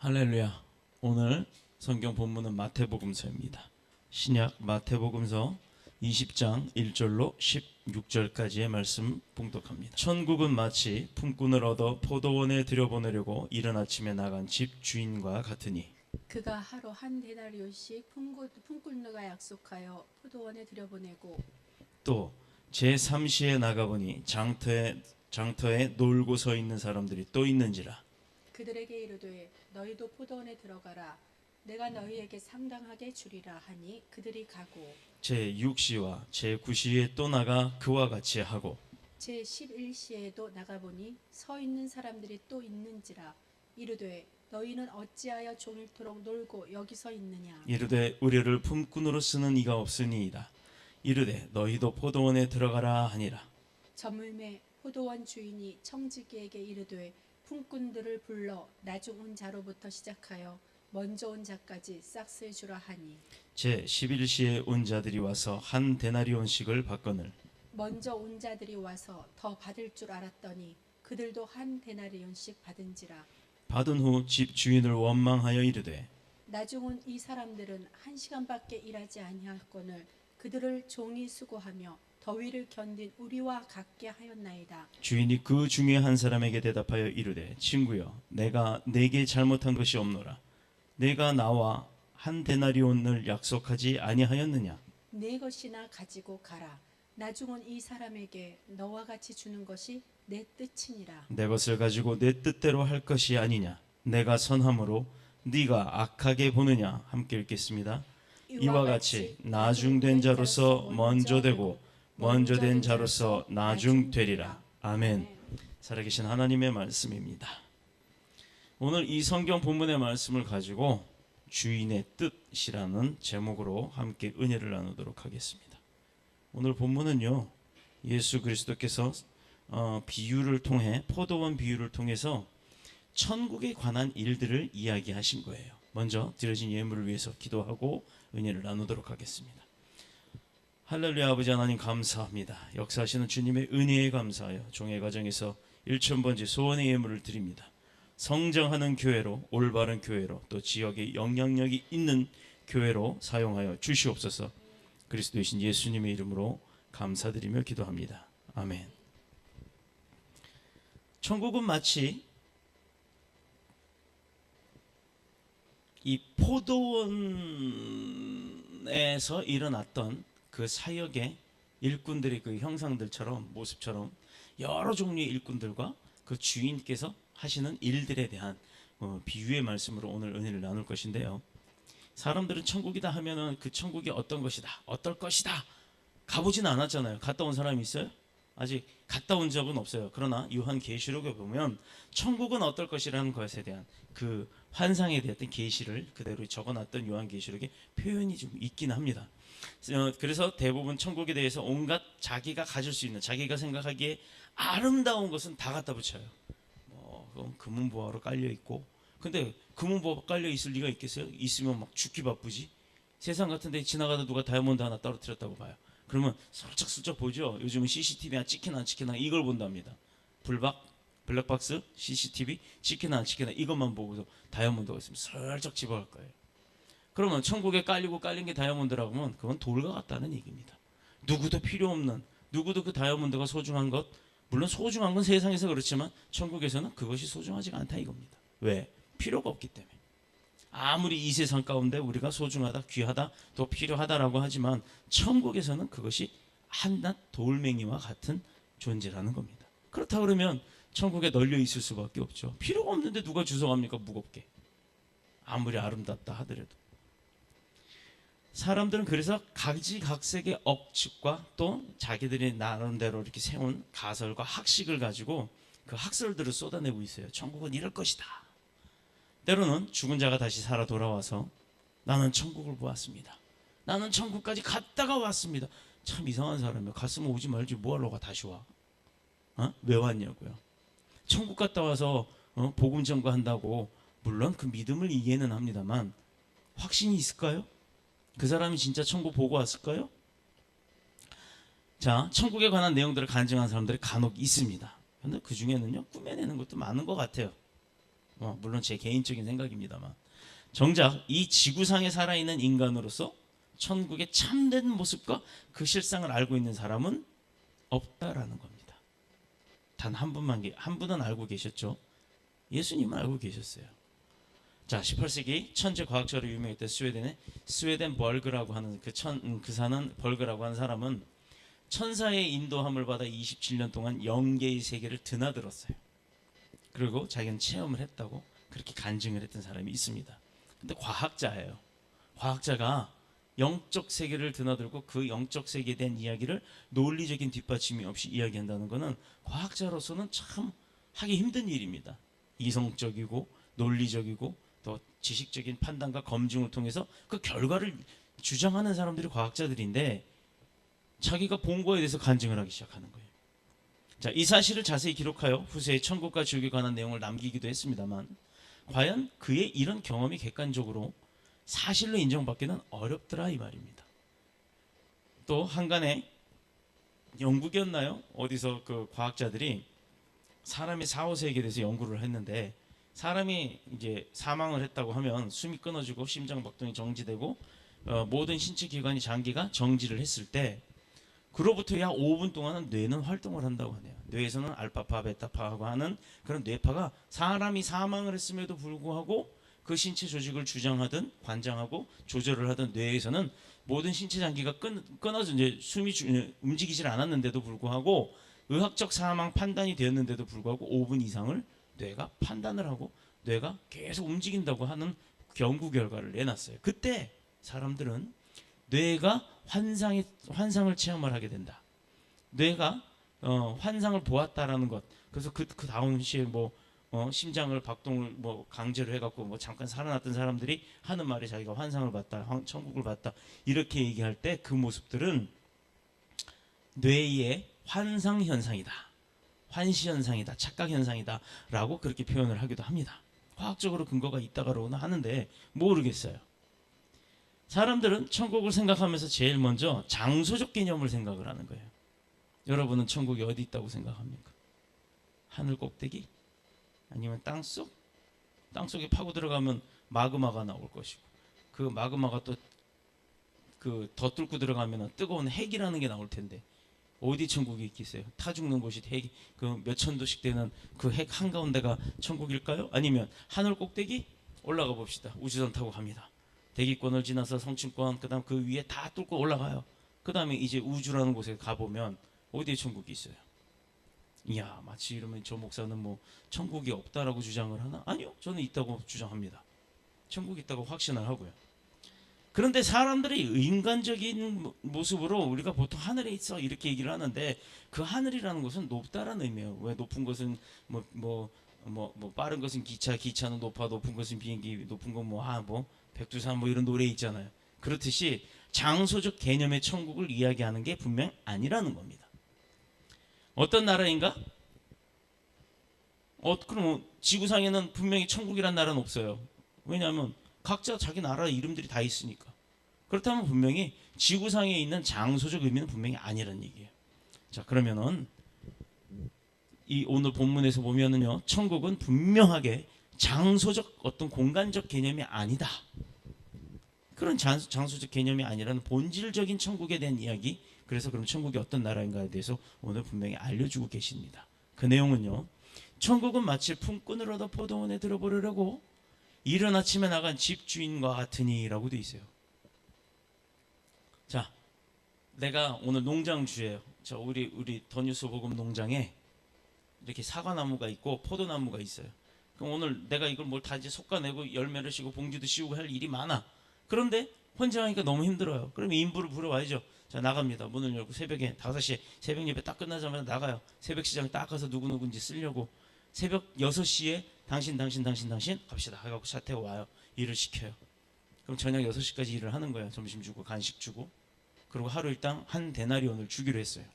할렐루야. 오늘 성경 본문은 마태복음서입니다. 신약 마태복음서 20장 1절로 16절까지의 말씀 봉독합니다. 천국은 마치 품꾼을 얻어 포도원에 들여보내려고 이른 아침에 나간 집 주인과 같으니 그가 하루 한 데나리온씩 품꾼들과 약속하여 포도원에 들여보내고 또 제3시에 나가보니 장터에 놀고 서 있는 사람들이 또 있는지라. 그들에게 이르되 너희도 포도원에 들어가라. 내가 너희에게 상당하게 주리라 하니 그들이 가고 제6시와 제9시에 또 나가 그와 같이 하고 제11시에도 나가보니 서 있는 사람들이 또 있는지라. 이르되 너희는 어찌하여 종일토록 놀고 여기 서 있느냐. 이르되 우리를 품꾼으로 쓰는 이가 없으니이다. 이르되 너희도 포도원에 들어가라 하니라. 저물매 포도원 주인이 청지기에게 이르되 품꾼들을 불러 나중 온 자로부터 시작하여 먼저 온 자까지 싹쓸 주라 하니 제11시에 온 자들이 와서 한 데나리온씩을 받거늘 먼저 온 자들이 와서 더 받을 줄 알았더니 그들도 한 데나리온씩 받은지라. 받은 후 집 주인을 원망하여 이르되 나중 온 이 사람들은 1시간밖에 일하지 아니하거늘 그들을 종이 수고하며 더위를 견딘 우리와 같게 하였나이다. 주인이 그 중에 한 사람에게 대답하여 이르되 친구여 내가 네게 잘못한 것이 없노라. 내가 나와 한 데나리온을 약속하지 아니하였느냐. 네 것이나 가지고 가라. 나중 온 이 사람에게 너와 같이 주는 것이 내 뜻이니라. 내 것을 가지고 내 뜻대로 할 것이 아니냐. 내가 선함으로 네가 악하게 보느냐. 함께 읽겠습니다. 이와 같이 나중된 자로서 먼저 되고 먼저 된 자로서 나중 되리라. 아멘. 살아계신 하나님의 말씀입니다. 오늘 이 성경 본문의 말씀을 가지고 주인의 뜻이라는 제목으로 함께 은혜를 나누도록 하겠습니다. 오늘 본문은요, 예수 그리스도께서 비유를 통해 포도원 비유를 통해서 천국에 관한 일들을 이야기하신 거예요. 먼저 드려진 예물을 위해서 기도하고 은혜를 나누도록 하겠습니다. 할렐루야. 아버지 하나님 감사합니다. 역사하시는 주님의 은혜에 감사하여 종의 가정에서 1000번째 소원의 예물을 드립니다. 성장하는 교회로, 올바른 교회로, 또 지역에 영향력이 있는 교회로 사용하여 주시옵소서. 그리스도이신 예수님의 이름으로 감사드리며 기도합니다. 아멘. 천국은 마치 이 포도원에서 일어났던 그 사역의 일꾼들의 그 형상들처럼, 모습처럼 여러 종류의 일꾼들과 그 주인께서 하시는 일들에 대한 비유의 말씀으로 오늘 은혜를 나눌 것인데요. 사람들은 천국이다 하면은 그 천국이 어떤 것이다, 어떨 것이다 가보진 않았잖아요. 갔다 온 사람이 있어요? 아직 갔다 온 적은 없어요. 그러나 요한계시록에 보면 천국은 어떨 것이라는 것에 대한 그 환상에 대한 계시를 그대로 적어놨던 요한계시록에 표현이 좀 있긴 합니다. 그래서 대부분 천국에 대해서 온갖 자기가 가질 수 있는, 자기가 생각하기에 아름다운 것은 다 갖다 붙여요. 금은보화로 깔려 있고, 근데 금은보화 깔려 있을 리가 있겠어요? 있으면 막 죽기 바쁘지. 세상 같은데 지나가다 누가 다이아몬드 하나 떨어뜨렸다고 봐요. 그러면 슬쩍슬쩍 보죠. 요즘은 CCTV나 찍히나 안 찍히나 이걸 본답니다. 블랙박스, CCTV 찍히나 안 찍히나 이것만 보고서 다이아몬드가 있으면 슬쩍 집어갈 거예요. 그러면 천국에 깔린 게 다이아몬드라고 하면 그건 돌과 같다는 얘기입니다. 누구도 필요 없는, 누구도 그 다이아몬드가 소중한 것, 물론 소중한 건 세상에서 그렇지만 천국에서는 그것이 소중하지가 않다 이겁니다. 왜? 필요가 없기 때문에. 아무리 이 세상 가운데 우리가 소중하다, 귀하다, 또 필요하다라고 하지만 천국에서는 그것이 한낱 돌멩이와 같은 존재라는 겁니다. 그렇다 그러면 천국에 널려 있을 수밖에 없죠. 필요가 없는데 누가 주워갑니까? 무겁게. 아무리 아름답다 하더라도. 사람들은 그래서 각지각색의 억측과 또 자기들이 나름대로 이렇게 세운 가설과 학식을 가지고 그 학설들을 쏟아내고 있어요. 천국은 이럴 것이다. 때로는 죽은 자가 다시 살아 돌아와서 나는 천국을 보았습니다. 나는 천국까지 갔다가 왔습니다. 참 이상한 사람이야. 갔으면 오지 말지 뭐하러 가 다시 와. 왜 왔냐고요. 천국 갔다 와서 복음 전거한다고 물론 그 믿음을 이해는 합니다만 확신이 있을까요? 그 사람이 진짜 천국 보고 왔을까요? 자, 천국에 관한 내용들을 간증한 사람들이 간혹 있습니다. 그런데 그 중에는요, 꾸며내는 것도 많은 것 같아요. 물론 제 개인적인 생각입니다만 정작 이 지구상에 살아있는 인간으로서 천국의 참된 모습과 그 실상을 알고 있는 사람은 없다라는 겁니다. 단 한 분은 알고 계셨죠. 예수님은 알고 계셨어요. 자, 18세기 천재 과학자로 유명했던 스웨덴의 스웨덴 벌그라고 하는 그 사는 벌그라고 하는 사람은 천사의 인도함을 받아 27년 동안 영계의 세계를 드나들었어요. 그리고 자기는 체험을 했다고 그렇게 간증을 했던 사람이 있습니다. 근데 과학자예요. 과학자가 영적 세계를 드나들고 그 영적 세계에 대한 이야기를 논리적인 뒷받침이 없이 이야기한다는 것은 과학자로서는 참 하기 힘든 일입니다. 이성적이고 논리적이고 또 지식적인 판단과 검증을 통해서 그 결과를 주장하는 사람들이 과학자들인데 자기가 본 거에 대해서 간증을 하기 시작하는 거예요. 자, 이 사실을 자세히 기록하여 후세에 천국과 지옥에 관한 내용을 남기기도 했습니다만 과연 그의 이런 경험이 객관적으로 사실로 인정받기는 어렵더라 이 말입니다. 또 한간에 영국이었나요? 어디서 그 과학자들이 사람의 사후세계에 대해서 연구를 했는데 사람이 이제 사망을 했다고 하면 숨이 끊어지고 심장 박동이 정지되고 모든 신체 기관이 장기가 정지를 했을 때 그로부터 약 5분 동안은 뇌는 활동을 한다고 하네요. 뇌에서는 알파파, 베타파하고 하는 그런 뇌파가 사람이 사망을 했음에도 불구하고 그 신체 조직을 주장하든 관장하고 조절을 하던 뇌에서는 모든 신체 장기가 끊어져 이제 숨이 움직이질 않았는데도 불구하고 의학적 사망 판단이 되었는데도 불구하고 5분 이상을 뇌가 판단을 하고 뇌가 계속 움직인다고 하는 연구 결과를 내놨어요. 그때 사람들은 뇌가 환상을 체험을 하게 된다. 뇌가 환상을 보았다라는 것. 그래서 그 다음 시에 심장을 박동을 강제로 해갖고 잠깐 살아났던 사람들이 하는 말이 자기가 환상을 봤다, 천국을 봤다 이렇게 얘기할 때 그 모습들은 뇌의 환상 현상이다, 환시 현상이다, 착각 현상이다라고 그렇게 표현을 하기도 합니다. 과학적으로 근거가 있다고는 하는데 모르겠어요. 사람들은 천국을 생각하면서 제일 먼저 장소적 개념을 생각을 하는 거예요. 여러분은 천국이 어디 있다고 생각합니까? 하늘 꼭대기? 아니면 땅속? 땅속에 파고 들어가면 마그마가 나올 것이고 그 마그마가 또 더 뚫고 들어가면 뜨거운 핵이라는 게 나올 텐데 어디 천국이 있겠어요? 타 죽는 곳이 핵이 그 몇천 도씩 되는 그 핵 한가운데가 천국일까요? 아니면 하늘 꼭대기? 올라가 봅시다. 우주선 타고 갑니다. 대기권을 지나서 성층권 그다음 그 위에 다 뚫고 올라가요. 그 다음에 이제 우주라는 곳에 가보면 어디에 천국이 있어요? 이야, 마치 이러면 저 목사는 천국이 없다라고 주장을 하나? 아니요, 저는 있다고 주장합니다. 천국이 있다고 확신을 하고요. 그런데 사람들이 인간적인 모습으로 우리가 보통 하늘에 있어 이렇게 얘기를 하는데 그 하늘이라는 것은 높다라는 의미예요. 왜 높은 것은 빠른 것은 기차는 높아, 높은 것은 비행기, 높은 건 백두산 이런 노래 있잖아요. 그렇듯이 장소적 개념의 천국을 이야기하는 게 분명 아니라는 겁니다. 어떤 나라인가? 그럼 지구상에는 분명히 천국이란 나라는 없어요. 왜냐하면 각자 자기 나라 이름들이 다 있으니까. 그렇다면 분명히 지구상에 있는 장소적 의미는 분명히 아니라는 얘기예요. 자, 그러면은 이 오늘 본문에서 보면은요, 천국은 분명하게 장소적 어떤 공간적 개념이 아니다. 그런 장소적 개념이 아니라는 본질적인 천국에 대한 이야기. 그래서 그럼 천국이 어떤 나라인가에 대해서 오늘 분명히 알려주고 계십니다. 그 내용은요, 천국은 마치 품꾼을 얻어 포도원에 들어보려고 이른 아침에 나간 집주인과 같으니라고 돼 있어요. 자, 내가 오늘 농장주예요. 자, 우리 더뉴스 복음 농장에 이렇게 사과나무가 있고 포도나무가 있어요. 그럼 오늘 내가 이걸 다 이제 솎아내고 열매를 씌우고 봉지도 씌우고 할 일이 많아. 그런데 혼자 하니까 너무 힘들어요. 그러면 인부를 부려와야죠. 자, 나갑니다. 문을 열고 새벽에 5시에 새벽 예배 딱 끝나자마자 나가요. 새벽 시장 딱 가서 누구누구인지 쓰려고. 새벽 6시에 당신 갑시다 해갖고 차 태워 와요. 일을 시켜요. 그럼 저녁 6시까지 일을 하는 거예요. 점심 주고 간식 주고. 그리고 하루 일당 한 데나리온을 주기로 했어요.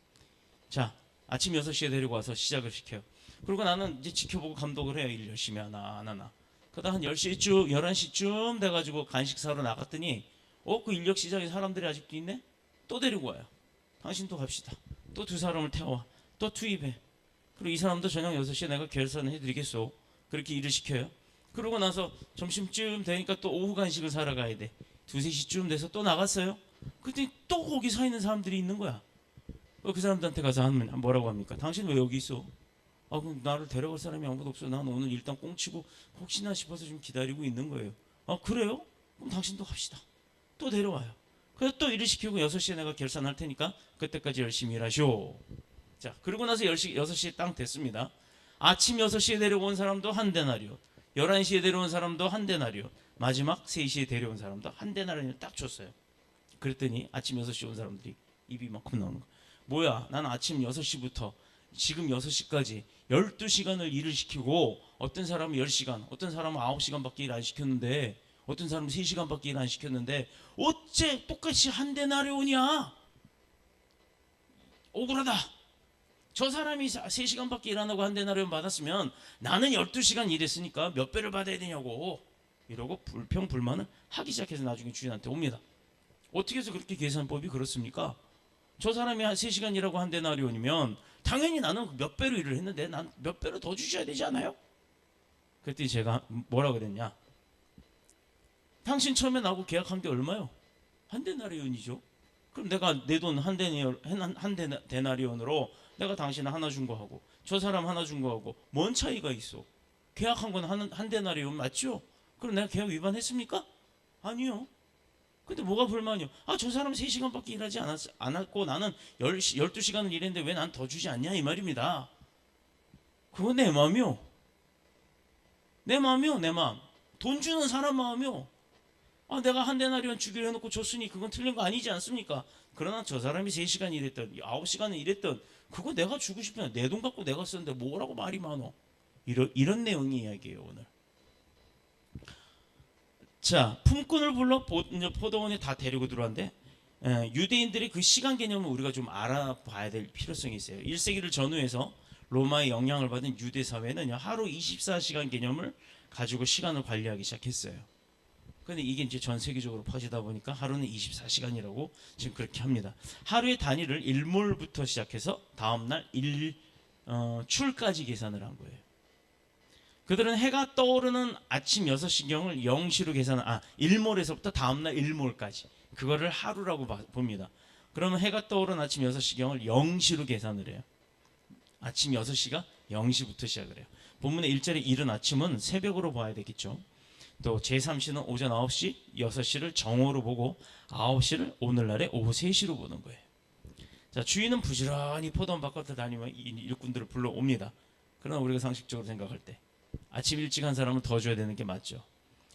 자, 아침 6시에 데리고 와서 시작을 시켜요. 그리고 나는 이제 지켜보고 감독을 해요. 일 열심히 하나 안 하나. 그러다 한 10시쯤 11시쯤 돼가지고 간식 사러 나갔더니 그 인력 시장에 사람들이 아직도 있네? 또 데리고 와요. 당신 또 갑시다. 또 두 사람을 태워와. 또 투입해. 그리고 이 사람도 저녁 6시에 내가 결산을 해드리겠소. 그렇게 일을 시켜요. 그러고 나서 점심쯤 되니까 또 오후 간식을 사러 가야 돼. 2, 3시쯤 돼서 또 나갔어요. 그랬더니 또 거기 서 있는 사람들이 있는 거야. 그 사람들한테 가서 하면 뭐라고 합니까? 당신 왜 여기 있어? 아, 그럼 나를 데려갈 사람이 아무도 없어. 난 오늘 일단 꽁치고 혹시나 싶어서 좀 기다리고 있는 거예요. 아, 그래요? 그럼 당신도 합시다. 또 데려와요. 그래서 또 일을 시키고 6시에 내가 결산할 테니까 그때까지 열심히 일하쇼. 자, 그러고 나서 6시에 땅 됐습니다. 아침 6시에 데려온 사람도 한 데나리온, 11시에 데려온 사람도 한 데나리온, 마지막 3시에 데려온 사람도 한 데나리온을 딱 줬어요. 그랬더니 아침 6시에 온 사람들이 입이 이만큼 나오는 거야. 뭐야, 난 아침 6시부터 지금 6시까지 12시간을 일을 시키고 어떤 사람은 10시간, 어떤 사람은 9시간밖에 일 안 시켰는데 어떤 사람은 3시간밖에 일 안 시켰는데 어째 똑같이 한 데나리온이야? 억울하다. 저 사람이 3시간밖에 일 안 하고 한 데나리온 받았으면 나는 12시간 일했으니까 몇 배를 받아야 되냐고 이러고 불평불만을 하기 시작해서 나중에 주인한테 옵니다. 어떻게 해서 그렇게 계산법이 그렇습니까? 저 사람이 한 3시간 일하고 한 데나리온이면 당연히 나는 몇 배로 일을 했는데 난 몇 배로 더 주셔야 되지 않아요? 그랬더니 제가 뭐라 그랬냐? 당신 처음에 나하고 계약한 게 얼마요? 한 데나리온이죠. 그럼 내가 내 돈 한 데나리온으로 내가 당신 하나 준 거 하고 저 사람 하나 준 거 하고 뭔 차이가 있어? 계약한 건 한 데나리온 맞죠? 그럼 내가 계약 위반했습니까? 아니요. 근데 뭐가 불만이요? 아, 저 사람 3시간밖에 일하지 않았고 나는 12시간을 일했는데 왜 난 더 주지 않냐 이 말입니다. 그건 내 마음이요. 내 마음이요. 내 마음. 돈 주는 사람 마음이요. 아, 내가 한 데나리온 주기로 해놓고 줬으니 그건 틀린 거 아니지 않습니까? 그러나 저 사람이 3시간 일했던 9시간을 일했던 그거 내가 주고 싶으면 내 돈 갖고 내가 썼는데 뭐라고 말이 많어. 이런 내용의 이야기예요 오늘. 자, 품꾼을 불러 포도원에 다 데리고 들어왔는데 유대인들의 그 시간 개념을 우리가 좀 알아봐야 될 필요성이 있어요. 1세기를 전후해서 로마의 영향을 받은 유대 사회는 하루 24시간 개념을 가지고 시간을 관리하기 시작했어요. 근데 이게 이제 전 세계적으로 퍼지다 보니까 하루는 24시간이라고 지금 그렇게 합니다. 하루의 단위를 일몰부터 시작해서 다음날 일출까지 계산을 한 거예요. 그들은 해가 떠오르는 아침 6시경을 0시로 일몰에서부터 다음날 일몰까지 그거를 하루라고 봅니다. 그러면 해가 떠오르는 아침 6시경을 0시로 계산을 해요. 아침 6시가 0시부터 시작을 해요. 본문의 1절의 이른 아침은 새벽으로 봐야 되겠죠. 또 제3시는 오전 9시, 6시를 정오로 보고 9시를 오늘날의 오후 3시로 보는 거예요. 자, 주인은 부지런히 포도원 바깥을 다니며 일꾼들을 불러옵니다. 그러나 우리가 상식적으로 생각할 때 아침 일찍 한 사람은 더 줘야 되는 게 맞죠.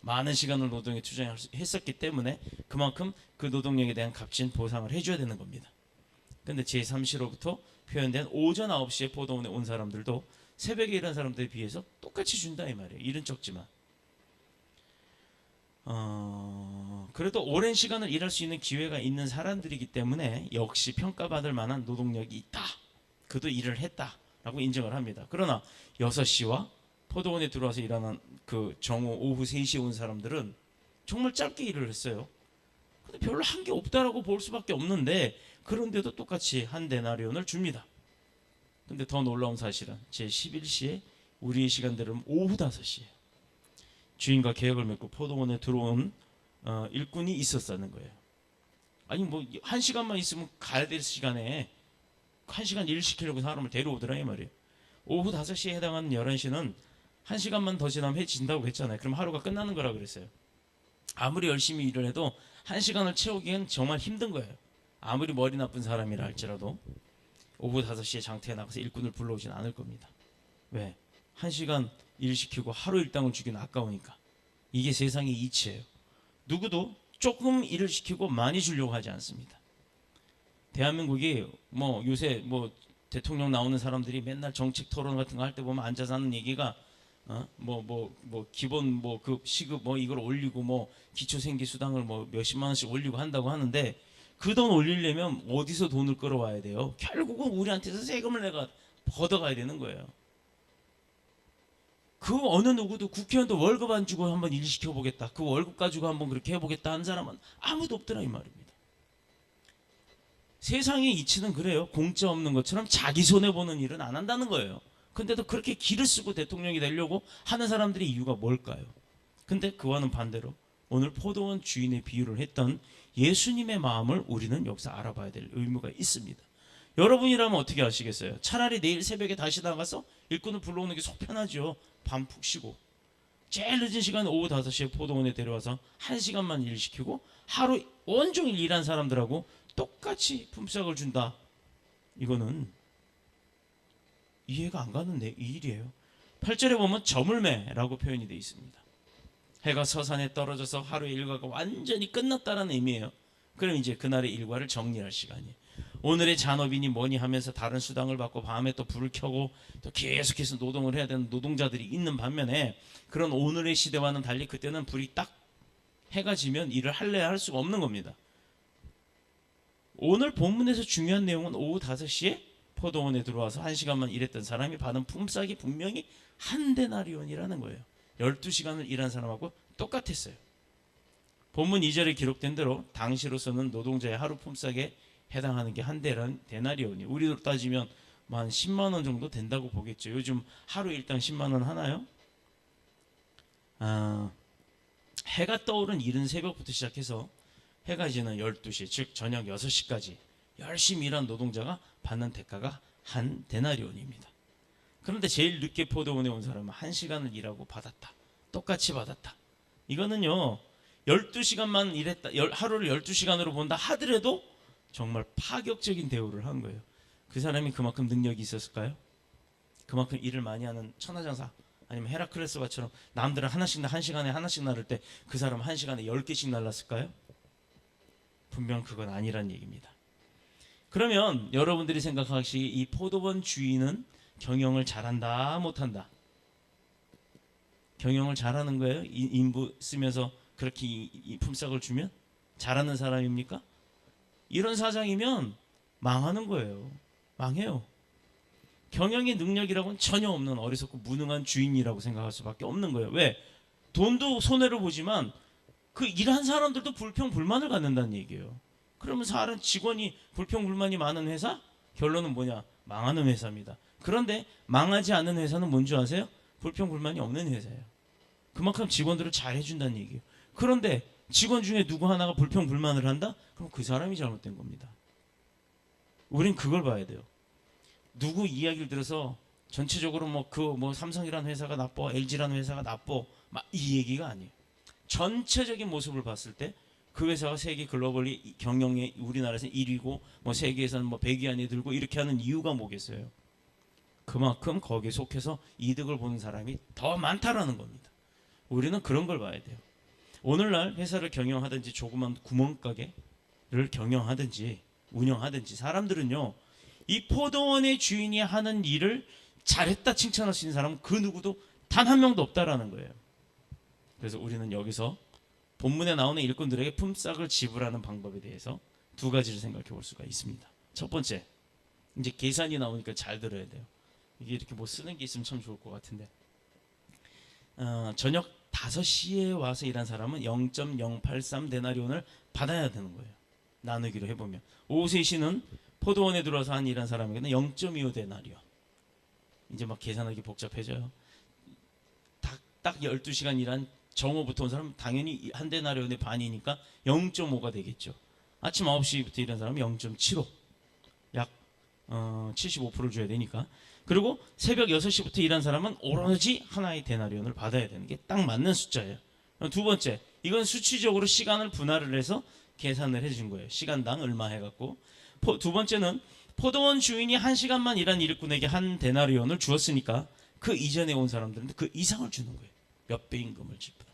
많은 시간을 노동에 투자했었기 때문에 그만큼 그 노동력에 대한 값진 보상을 해줘야 되는 겁니다. 근데 제3시로부터 표현된 오전 9시에 포도원에 온 사람들도 새벽에 일한 사람들에 비해서 똑같이 준다 이 말이에요. 일은 적지만 그래도 오랜 시간을 일할 수 있는 기회가 있는 사람들이기 때문에 역시 평가받을 만한 노동력이 있다. 그도 일을 했다라고 인정을 합니다. 그러나 6시와 포도원에 들어와서 일하는 그 정오 오후 3시에 온 사람들은 정말 짧게 일을 했어요. 근데 별로 한 게 없다라고 볼 수밖에 없는데 그런데도 똑같이 한 데나리온을 줍니다. 근데 더 놀라운 사실은 제11시에 우리의 시간대로는 오후 5시예요. 주인과 계약을 맺고 포도원에 들어온 일꾼이 있었다는 거예요. 아니 뭐 1시간만 있으면 가야 될 시간에 1시간 일 시키려고 사람을 데려오더라 이 말이에요. 오후 5시에 해당하는 11시는 1시간만 더 지나면 해진다고 했잖아요. 그럼 하루가 끝나는 거라 그랬어요. 아무리 열심히 일을 해도 1시간을 채우기엔 정말 힘든 거예요. 아무리 머리 나쁜 사람이라 할지라도 오후 5시에 장터에 나가서 일꾼을 불러오진 않을 겁니다. 왜? 1시간 일 시키고 하루 일당을 주기는 아까우니까. 이게 세상의 이치예요. 누구도 조금 일을 시키고 많이 주려고 하지 않습니다. 대한민국이 뭐 요새 뭐 대통령 나오는 사람들이 맨날 정책 토론 같은 거 할 때 보면 앉아서 하는 얘기가 기본 그 시급 이걸 올리고 기초생계 수당을 몇십만 원씩 올리고 한다고 하는데 그 돈 올리려면 어디서 돈을 끌어와야 돼요? 결국은 우리한테서 세금을 내가 걷어가야 되는 거예요. 그 어느 누구도 국회의원도 월급 안 주고 한번 일 시켜보겠다. 그 월급 가지고 한번 그렇게 해보겠다 하는 사람은 아무도 없더라 이 말입니다. 세상의 이치는 그래요. 공짜 없는 것처럼 자기 손해보는 일은 안 한다는 거예요. 근데도 그렇게 기를 쓰고 대통령이 되려고 하는 사람들의 이유가 뭘까요? 근데 그와는 반대로 오늘 포도원 주인의 비유를 했던 예수님의 마음을 우리는 여기서 알아봐야 될 의무가 있습니다. 여러분이라면 어떻게 하시겠어요? 차라리 내일 새벽에 다시 나가서 일꾼을 불러오는 게 속 편하죠. 밤 푹 쉬고 제일 늦은 시간 오후 5시에 포도원에 데려와서 1시간만 일 시키고 하루 온종일 일한 사람들하고 똑같이 품삯을 준다. 이거는 이해가 안 가는 일이에요. 8절에 보면 저물매라고 표현이 되어 있습니다. 해가 서산에 떨어져서 하루의 일과가 완전히 끝났다는 의미예요. 그럼 이제 그날의 일과를 정리할 시간이에요. 오늘의 잔업이니 뭐니 하면서 다른 수당을 받고 밤에 또 불을 켜고 또 계속해서 노동을 해야 되는 노동자들이 있는 반면에 그런 오늘의 시대와는 달리 그때는 불이 딱 해가 지면 일을 할래야 할 수가 없는 겁니다. 오늘 본문에서 중요한 내용은 오후 5시에 포도원에 들어와서 1시간만 일했던 사람이 받은 품삯이 분명히 한 데나리온이라는 거예요. 12시간을 일한 사람하고 똑같았어요. 본문 2절에 기록된 대로 당시로서는 노동자의 하루 품삯에 해당하는 게 한 데나리온이 우리로 따지면 한 10만 원 정도 된다고 보겠죠. 요즘 하루 일당 10만 원 하나요? 해가 떠오른 이른 새벽부터 시작해서 해가 지는 12시 즉 저녁 6시까지 열심히 일한 노동자가 받는 대가가 한 데나리온입니다. 그런데 제일 늦게 포도원에 온 사람은 1시간을 일하고 받았다. 똑같이 받았다. 이거는요 12시간만 일했다. 하루를 12시간으로 본다 하더라도 정말 파격적인 대우를 한 거예요. 그 사람이 그만큼 능력이 있었을까요? 그만큼 일을 많이 하는 천하장사 아니면 헤라클레스처럼 남들은 하나씩 1시간에 하나씩 나를 때 그 사람 1시간에 10개씩 날랐을까요? 분명 그건 아니란 얘기입니다. 그러면 여러분들이 생각하시기 이 포도원 주인은 경영을 잘한다 못한다? 경영을 잘하는 거예요? 인부 쓰면서 그렇게 이 품삯을 주면? 잘하는 사람입니까? 이런 사장이면 망하는 거예요. 망해요. 경영의 능력이라고는 전혀 없는 어리석고 무능한 주인이라고 생각할 수밖에 없는 거예요. 왜? 돈도 손해를 보지만 그 일한 사람들도 불평불만을 갖는다는 얘기예요. 그러면 사람 직원이 불평불만이 많은 회사? 결론은 뭐냐? 망하는 회사입니다. 그런데 망하지 않는 회사는 뭔지 아세요? 불평불만이 없는 회사예요. 그만큼 직원들을 잘 해준다는 얘기예요. 그런데 직원 중에 누구 하나가 불평불만을 한다? 그럼 그 사람이 잘못된 겁니다. 우린 그걸 봐야 돼요. 누구 이야기를 들어서 전체적으로 삼성이라는 회사가 나빠, LG라는 회사가 나빠, 막 이 얘기가 아니에요. 전체적인 모습을 봤을 때 그 회사가 세계 글로벌리 경영에 우리나라에서 1위고 세계에서는 100위 안에 들고 이렇게 하는 이유가 뭐겠어요? 그만큼 거기에 속해서 이득을 보는 사람이 더 많다라는 겁니다. 우리는 그런 걸 봐야 돼요. 오늘날 회사를 경영하든지 조그만 구멍가게를 경영하든지 운영하든지 사람들은요 이 포도원의 주인이 하는 일을 잘했다 칭찬할 수 있는 사람은 그 누구도 단 한 명도 없다라는 거예요. 그래서 우리는 여기서 본문에 나오는 일꾼들에게 품삯을 지불하는 방법에 대해서 두 가지를 생각해 볼 수가 있습니다. 첫 번째, 이제 계산이 나오니까 잘 들어야 돼요. 이게 이렇게 쓰는 게 있으면 참 좋을 것 같은데 저녁 5시에 와서 일한 사람은 0.083 데나리온을 받아야 되는 거예요. 나누기로 해보면 오후 3시는 포도원에 들어와서 한 일한 사람에게는 0.25 데나리온. 이제 계산하기 복잡해져요. 딱 12시간 일한 정오부터 온 사람은 당연히 한 데나리온의 반이니까 0.5가 되겠죠. 아침 9시부터 일한 사람은 0.75, 약 75%를 줘야 되니까. 그리고 새벽 6시부터 일한 사람은 오로지 하나의 데나리온을 받아야 되는 게 딱 맞는 숫자예요. 두 번째, 이건 수치적으로 시간을 분할을 해서 계산을 해준 거예요. 시간당 얼마 해갖고. 두 번째는 포도원 주인이 1시간만 일한 일꾼에게 한 데나리온을 주었으니까 그 이전에 온 사람들은 그 이상을 주는 거예요. 몇 배 임금을 지불.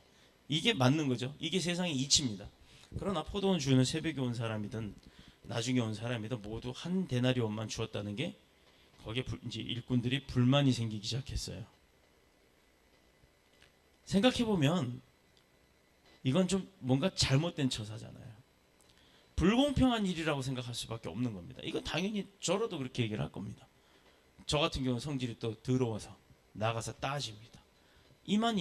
이게 맞는 거죠. 이게 세상의 이치입니다. 그러나 포도원 주인은 새벽에 온 사람이든 나중에 온 사람이든 모두 한 데나리온만 주었다는 게 거기에 이제 일꾼들이 불만이 생기기 시작했어요. 생각해보면 이건 좀 뭔가 잘못된 처사잖아요. 불공평한 일이라고 생각할 수밖에 없는 겁니다. 이건 당연히 저라도 그렇게 얘기를 할 겁니다. 저 같은 경우는 성질이 또 더러워서 나가서 따집니다. 이만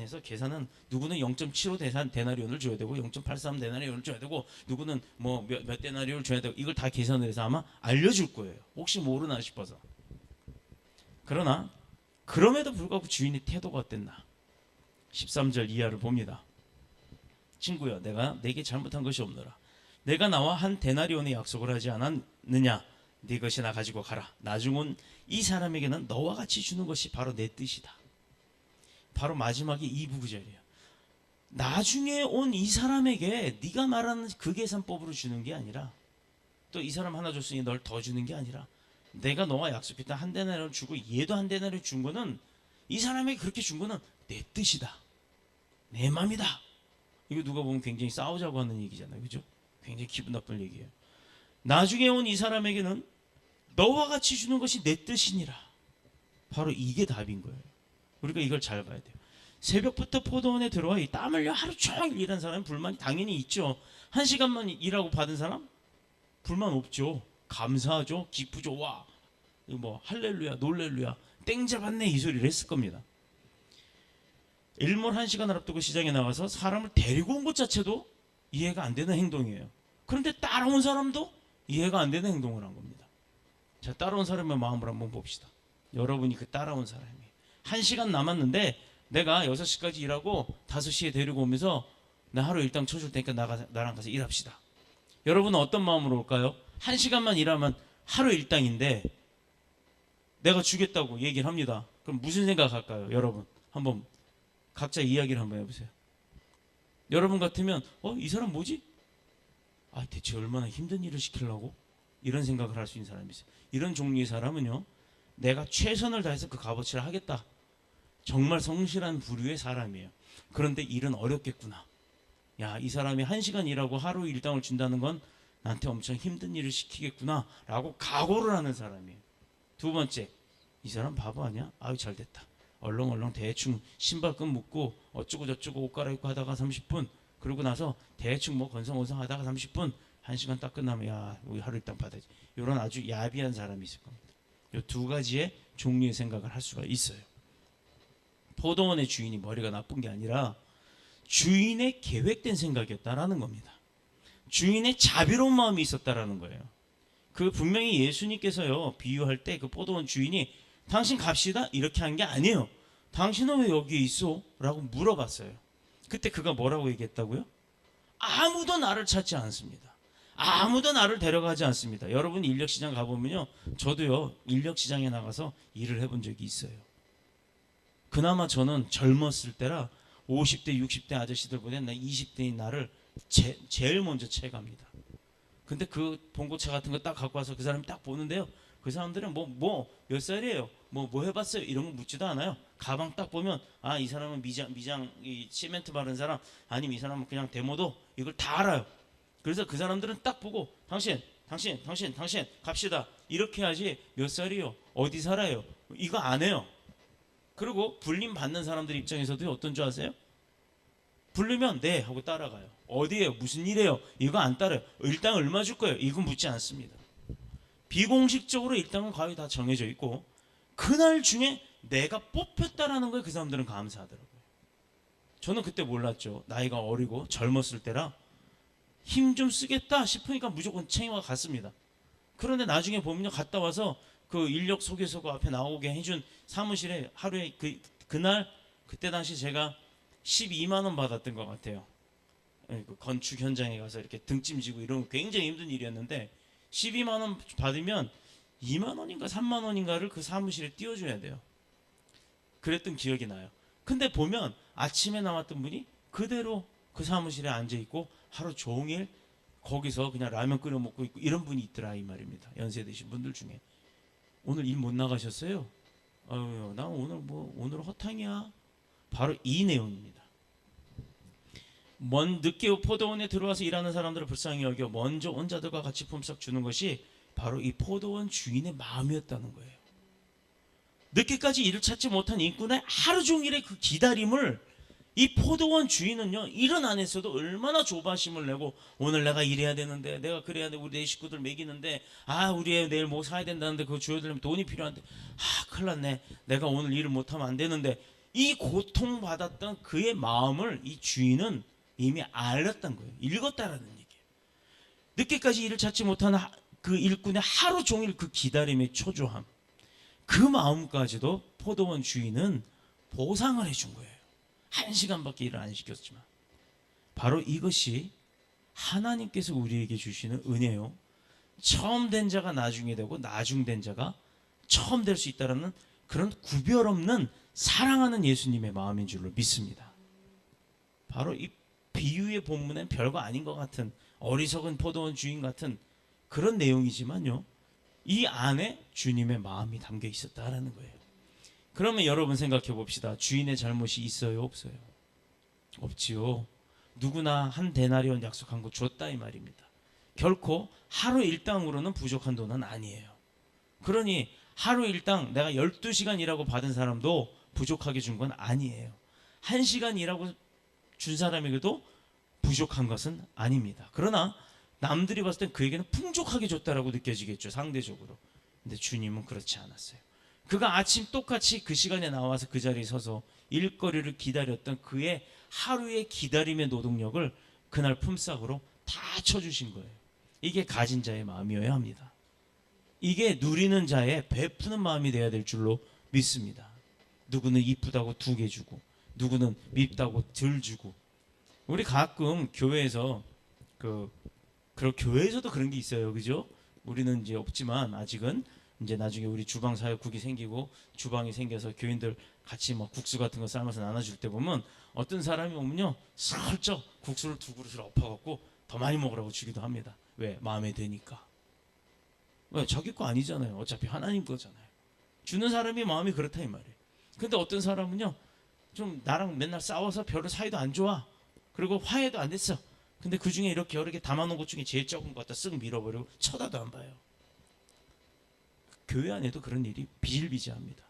해서 계산은 누구는 0.75 데나리온을 줘야 되고 0.83 데나리온을 줘야 되고 누구는 몇 데나리온을 줘야 되고 이걸 다 계산을 해서 아마 알려줄 거예요. 혹시 모르나 싶어서. 그러나 그럼에도 불구하고 주인의 태도가 어땠나? 13절 이하를 봅니다. 친구여, 내가 내게 잘못한 것이 없노라. 내가 나와 한 데나리온의 약속을 하지 않았느냐? 네 것이나 가지고 가라. 나중 온 이 사람에게는 너와 같이 주는 것이 바로 내 뜻이다. 바로 마지막에 이 부구절이에요. 나중에 온 이 사람에게 네가 말하는 그 계산법으로 주는 게 아니라, 또 이 사람 하나 줬으니 널 더 주는 게 아니라, 내가 너와 약속했던 한 데나리온을 주고 얘도 한 데나리온 준 거는, 이 사람에게 그렇게 준 거는 내 뜻이다, 내 맘이다. 이거 누가 보면 굉장히 싸우자고 하는 얘기잖아요, 그죠? 굉장히 기분 나쁜 얘기예요. 나중에 온 이 사람에게는 너와 같이 주는 것이 내 뜻이니라. 바로 이게 답인 거예요. 우리가 이걸 잘 봐야 돼요. 새벽부터 포도원에 들어와 이 땀 흘려 하루 종일 일한 사람은 불만이 당연히 있죠. 1시간만 일하고 받은 사람? 불만 없죠. 감사하죠. 기쁘죠. 와, 이거 뭐 할렐루야, 놀렐루야, 땡 잡았네, 이 소리를 했을 겁니다. 일몰 1시간을 앞두고 시장에 나가서 사람을 데리고 온 것 자체도 이해가 안 되는 행동이에요. 그런데 따라온 사람도 이해가 안 되는 행동을 한 겁니다. 자, 따라온 사람의 마음을 한번 봅시다. 여러분이 그 따라온 사람이에요. 1시간 남았는데 내가 6시까지 일하고 5시에 데리고 오면서 나 하루 일당 쳐줄 테니까 나랑 가서 일합시다. 여러분은 어떤 마음으로 올까요? 1시간만 일하면 하루 일당인데 내가 주겠다고 얘기를 합니다. 그럼 무슨 생각할까요? 여러분 한번 각자 이야기를 한번 해보세요. 여러분 같으면 이 사람 뭐지? 대체 얼마나 힘든 일을 시키려고? 이런 생각을 할 수 있는 사람이 있어요. 이런 종류의 사람은요, 내가 최선을 다해서 그 값어치를 하겠다, 정말 성실한 부류의 사람이에요. 그런데 일은 어렵겠구나. 야, 이 사람이 1시간 일하고 하루 일당을 준다는 건 나한테 엄청 힘든 일을 시키겠구나 라고 각오를 하는 사람이에요. 두 번째, 이 사람 바보 아니야? 아유, 잘됐다. 얼렁얼렁 대충 신발끈 묶고 어쩌고 저쩌고 옷 갈아입고 하다가 30분, 그러고 나서 대충 뭐 건성건성 하다가 30분, 1시간 딱 끝나면 야, 우리 하루 일당 받아야지. 이런 아주 야비한 사람이 있을 겁니다. 이 두 가지의 종류의 생각을 할 수가 있어요. 포도원의 주인이 머리가 나쁜 게 아니라 주인의 계획된 생각이었다라는 겁니다. 주인의 자비로운 마음이 있었다라는 거예요. 그 분명히 예수님께서요, 비유할 때 그 포도원 주인이 당신 갑시다 이렇게 한 게 아니에요. 당신은 왜 여기에 있어? 라고 물어봤어요. 그때 그가 뭐라고 얘기했다고요? 아무도 나를 찾지 않습니다. 아무도 나를 데려가지 않습니다. 여러분 인력시장 가보면요, 저도요 인력시장에 나가서 일을 해본 적이 있어요. 그나마 저는 젊었을 때라 50대 60대 아저씨들보다 나 20대인 나를 제일 먼저 채갑니다. 근데 그 봉고차 같은 거 딱 갖고 와서 그 사람이 딱 보는데요, 그 사람들은 뭐 몇 살이에요? 뭐 해봤어요? 이런 거 묻지도 않아요. 가방 딱 보면 이 사람은 미장 이 시멘트 바른 사람, 아니면 이 사람은 그냥 데모도, 이걸 다 알아요. 그래서 그 사람들은 딱 보고 당신 갑시다 이렇게 하지, 몇 살이요? 어디 살아요? 이거 안 해요. 그리고 불림 받는 사람들 입장에서도 어떤 줄 아세요? 부르면 네 하고 따라가요. 어디에요? 무슨 일이에요? 이거 안 따라요. 일당 얼마 줄 거예요? 이거 묻지 않습니다. 비공식적으로 일당은 거의 다 정해져 있고, 그날 중에 내가 뽑혔다라는 거에 그 사람들은 감사하더라고요. 저는 그때 몰랐죠. 나이가 어리고 젊었을 때라 힘 좀 쓰겠다 싶으니까 무조건 챙겨와 갔습니다. 그런데 나중에 보면요, 갔다 와서 그 인력 소개서고 앞에 나오게 해준 사무실에 하루에 그날 그때 당시 제가 12만 원 받았던 것 같아요. 그 건축 현장에 가서 이렇게 등짐지고 이런 거 굉장히 힘든 일이었는데, 12만 원 받으면 2만 원인가 3만 원인가를 그 사무실에 띄워줘야 돼요. 그랬던 기억이 나요. 근데 보면 아침에 나왔던 분이 그대로 그 사무실에 앉아 있고 하루 종일 거기서 그냥 라면 끓여 먹고 있고, 이런 분이 있더라 이 말입니다. 연세 드신 분들 중에. 오늘 일 못 나가셨어요? 나 오늘 허탕이야. 바로 이 내용입니다. 늦게 포도원에 들어와서 일하는 사람들을 불쌍히 여겨 먼저 온 자들과 같이 품삯 주는 것이 바로 이 포도원 주인의 마음이었다는 거예요. 늦게까지 일을 찾지 못한 인꾼의 하루 종일의 그 기다림을 이 포도원 주인은요, 일은 안 했어도 얼마나 조바심을 내고, 오늘 내가 일해야 되는데, 내가 그래야 돼, 우리 내 식구들 먹이는데, 우리 애 내일 뭐 사야 된다는데 그거 줘야 되려면 돈이 필요한데, 큰일 났네, 내가 오늘 일을 못하면 안 되는데, 이 고통받았던 그의 마음을 이 주인은 이미 알았던 거예요. 읽었다라는 얘기예요. 늦게까지 일을 찾지 못한 그 일꾼의 하루 종일 그 기다림의 초조함, 그 마음까지도 포도원 주인은 보상을 해준 거예요. 1시간밖에 일을 안 시켰지만. 바로 이것이 하나님께서 우리에게 주시는 은혜요. 처음 된 자가 나중에 되고 나중 된 자가 처음 될 수 있다는 그런 구별 없는 사랑하는 예수님의 마음인 줄로 믿습니다. 바로 이 비유의 본문엔 별거 아닌 것 같은 어리석은 포도원 주인 같은 그런 내용이지만요, 이 안에 주님의 마음이 담겨 있었다라는 거예요. 그러면 여러분 생각해 봅시다. 주인의 잘못이 있어요, 없어요? 없지요. 누구나 한 데나리온 약속한 거 줬다 이 말입니다. 결코 하루 일당으로는 부족한 돈은 아니에요. 그러니 하루 일당 내가 12시간 일하고 받은 사람도 부족하게 준 건 아니에요. 1시간 일하고 준 사람에게도 부족한 것은 아닙니다. 그러나 남들이 봤을 땐 그에게는 풍족하게 줬다라고 느껴지겠죠, 상대적으로. 근데 주님은 그렇지 않았어요. 그가 아침 똑같이 그 시간에 나와서 그 자리에 서서 일거리를 기다렸던 그의 하루의 기다림의 노동력을 그날 품삯으로 다 쳐주신 거예요. 이게 가진 자의 마음이어야 합니다. 이게 누리는 자의 베푸는 마음이 되어야 될 줄로 믿습니다. 누구는 이쁘다고 2개 주고, 누구는 밉다고 덜 주고. 우리 가끔 교회에서 교회에서도 그런 게 있어요, 그죠? 우리는 이제 없지만 아직은 이제 나중에 우리 주방 사역국이 생기고 주방이 생겨서 교인들 같이 뭐 국수 같은 거 삶아서 나눠줄 때 보면 어떤 사람이 오면요, 슬쩍 국수를 2그릇을 엎어갖고 더 많이 먹으라고 주기도 합니다. 왜? 마음에 드니까. 왜? 자기 거 아니잖아요. 어차피 하나님 거잖아요. 주는 사람이 마음이 그렇다 이 말이에요. 근데 어떤 사람은요, 좀 나랑 맨날 싸워서 별로 사이도 안 좋아. 그리고 화해도 안 됐어. 근데 그 중에 이렇게 여러 개 담아놓은 것 중에 제일 적은 것 갖다 쓱 밀어버리고 쳐다도 안 봐요. 교회 안에도 그런 일이 비일비재합니다.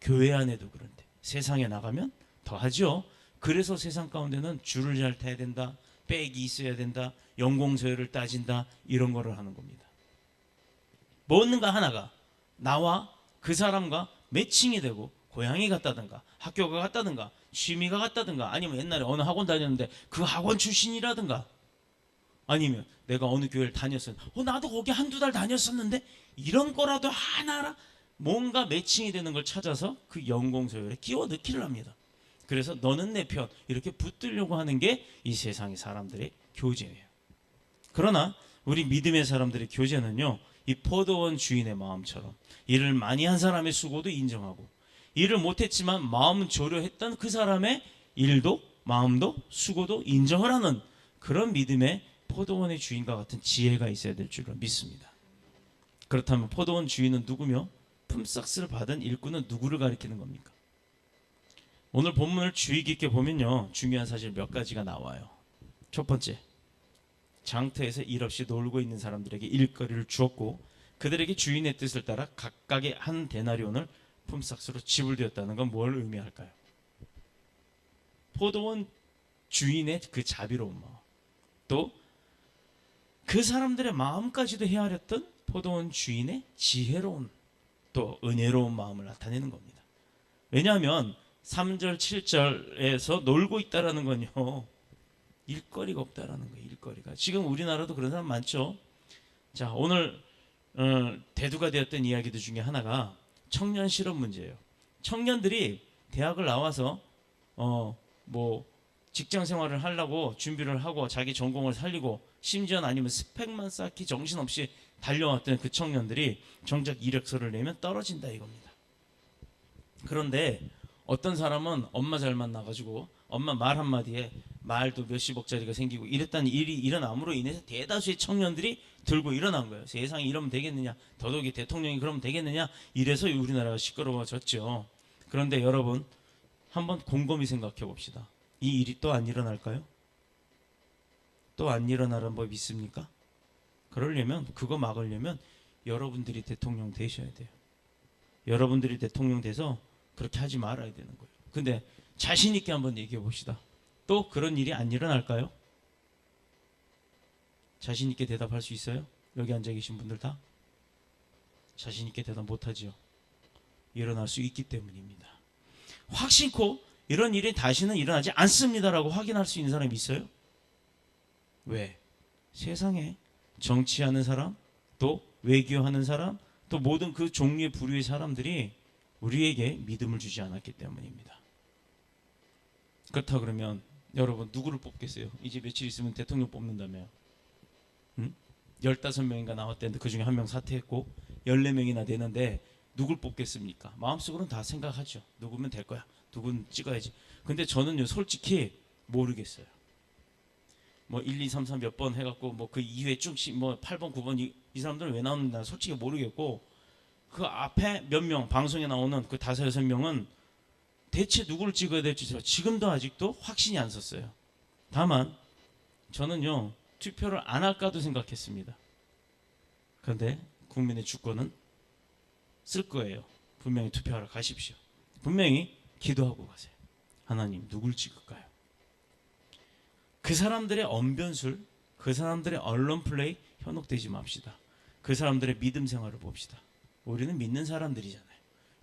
교회 안에도 그런데 세상에 나가면 더 하죠. 그래서 세상 가운데는 줄을 잘 타야 된다, 백이 있어야 된다, 연공서열을 따진다, 이런 거를 하는 겁니다. 뭔가 하나가 나와 그 사람과 매칭이 되고 고향이 같다든가 학교가 같다든가 취미가 같다든가 아니면 옛날에 어느 학원 다녔는데 그 학원 출신이라든가 아니면 내가 어느 교회를 다녔었는데 나도 거기 1-2달 다녔었는데 이런 거라도 하나라 뭔가 매칭이 되는 걸 찾아서 그 연공서열에 끼워 넣기를 합니다. 그래서 너는 내 편 이렇게 붙들려고 하는 게 이 세상의 사람들의 교제예요. 그러나 우리 믿음의 사람들의 교제는요, 이 포도원 주인의 마음처럼 일을 많이 한 사람의 수고도 인정하고 일을 못했지만 마음은 조려했던 그 사람의 일도 마음도 수고도 인정을 하는 그런 믿음의 포도원의 주인과 같은 지혜가 있어야 될 줄로 믿습니다. 그렇다면 포도원 주인은 누구며 품삯을 받은 일꾼은 누구를 가리키는 겁니까? 오늘 본문을 주의 깊게 보면요, 중요한 사실 몇 가지가 나와요. 첫 번째, 장터에서 일 없이 놀고 있는 사람들에게 일거리를 주었고 그들에게 주인의 뜻을 따라 각각의 한 데나리온을 품삯으로 지불되었다는 건 뭘 의미할까요? 포도원 주인의 그 자비로운 마음, 또 그 사람들의 마음까지도 헤아렸던 포도원 주인의 지혜로운 또 은혜로운 마음을 나타내는 겁니다. 왜냐하면 3절 7절에서 놀고 있다라는 건요, 일거리가 없다라는 거예요. 일거리가. 지금 우리나라도 그런 사람 많죠. 자, 오늘 대두가 되었던 이야기들 중에 하나가 청년 실업 문제예요. 청년들이 대학을 나와서 직장 생활을 하려고 준비를 하고 자기 전공을 살리고 심지어는 아니면 스펙만 쌓기 정신없이 달려왔던 그 청년들이 정작 이력서를 내면 떨어진다 이겁니다. 그런데 어떤 사람은 엄마 잘 만나가지고 엄마 말 한마디에 말도 몇십억짜리가 생기고 이랬다는 일이 일어남으로 인해서 대다수의 청년들이 들고 일어난 거예요. 세상이 이러면 되겠느냐, 더더욱이 대통령이 그러면 되겠느냐, 이래서 우리나라가 시끄러워졌죠. 그런데 여러분 한번 곰곰이 생각해 봅시다. 이 일이 또 안 일어날까요? 또 안 일어나는 법 있습니까? 그러려면, 그거 막으려면 여러분들이 대통령 되셔야 돼요. 여러분들이 대통령 돼서 그렇게 하지 말아야 되는 거예요. 근데 자신 있게 한번 얘기해 봅시다. 또 그런 일이 안 일어날까요? 자신 있게 대답할 수 있어요? 여기 앉아 계신 분들 다? 자신 있게 대답 못하지요. 일어날 수 있기 때문입니다. 확신코 이런 일이 다시는 일어나지 않습니다라고 확인할 수 있는 사람이 있어요? 왜? 세상에 정치하는 사람, 또 외교하는 사람, 또 모든 그 종류의 부류의 사람들이 우리에게 믿음을 주지 않았기 때문입니다. 그렇다 그러면 여러분 누구를 뽑겠어요? 이제 며칠 있으면 대통령 뽑는다며요. 응? 15명인가 나왔대는데 그중에 한 명 사퇴했고 14명이나 되는데 누굴 뽑겠습니까? 마음속으로는 다 생각하죠. 누구면 될 거야. 누군 찍어야지. 근데 저는요 솔직히 모르겠어요. 뭐 1, 2, 3, 4 몇 번 해갖고 뭐 그 이후에 쭉씩 뭐 8번, 9번 이 사람들은 왜 나오는지 난 솔직히 모르겠고 그 앞에 몇 명 방송에 나오는 그 5, 6명은 대체 누구를 찍어야 될지 지금도 아직도 확신이 안 섰어요. 다만 저는요 투표를 안 할까도 생각했습니다. 그런데 국민의 주권은 쓸 거예요. 분명히 투표하러 가십시오. 분명히 기도하고 가세요. 하나님 누굴 찍을까요? 그 사람들의 언변술, 그 사람들의 언론 플레이 현혹되지 맙시다. 그 사람들의 믿음 생활을 봅시다. 우리는 믿는 사람들이잖아요.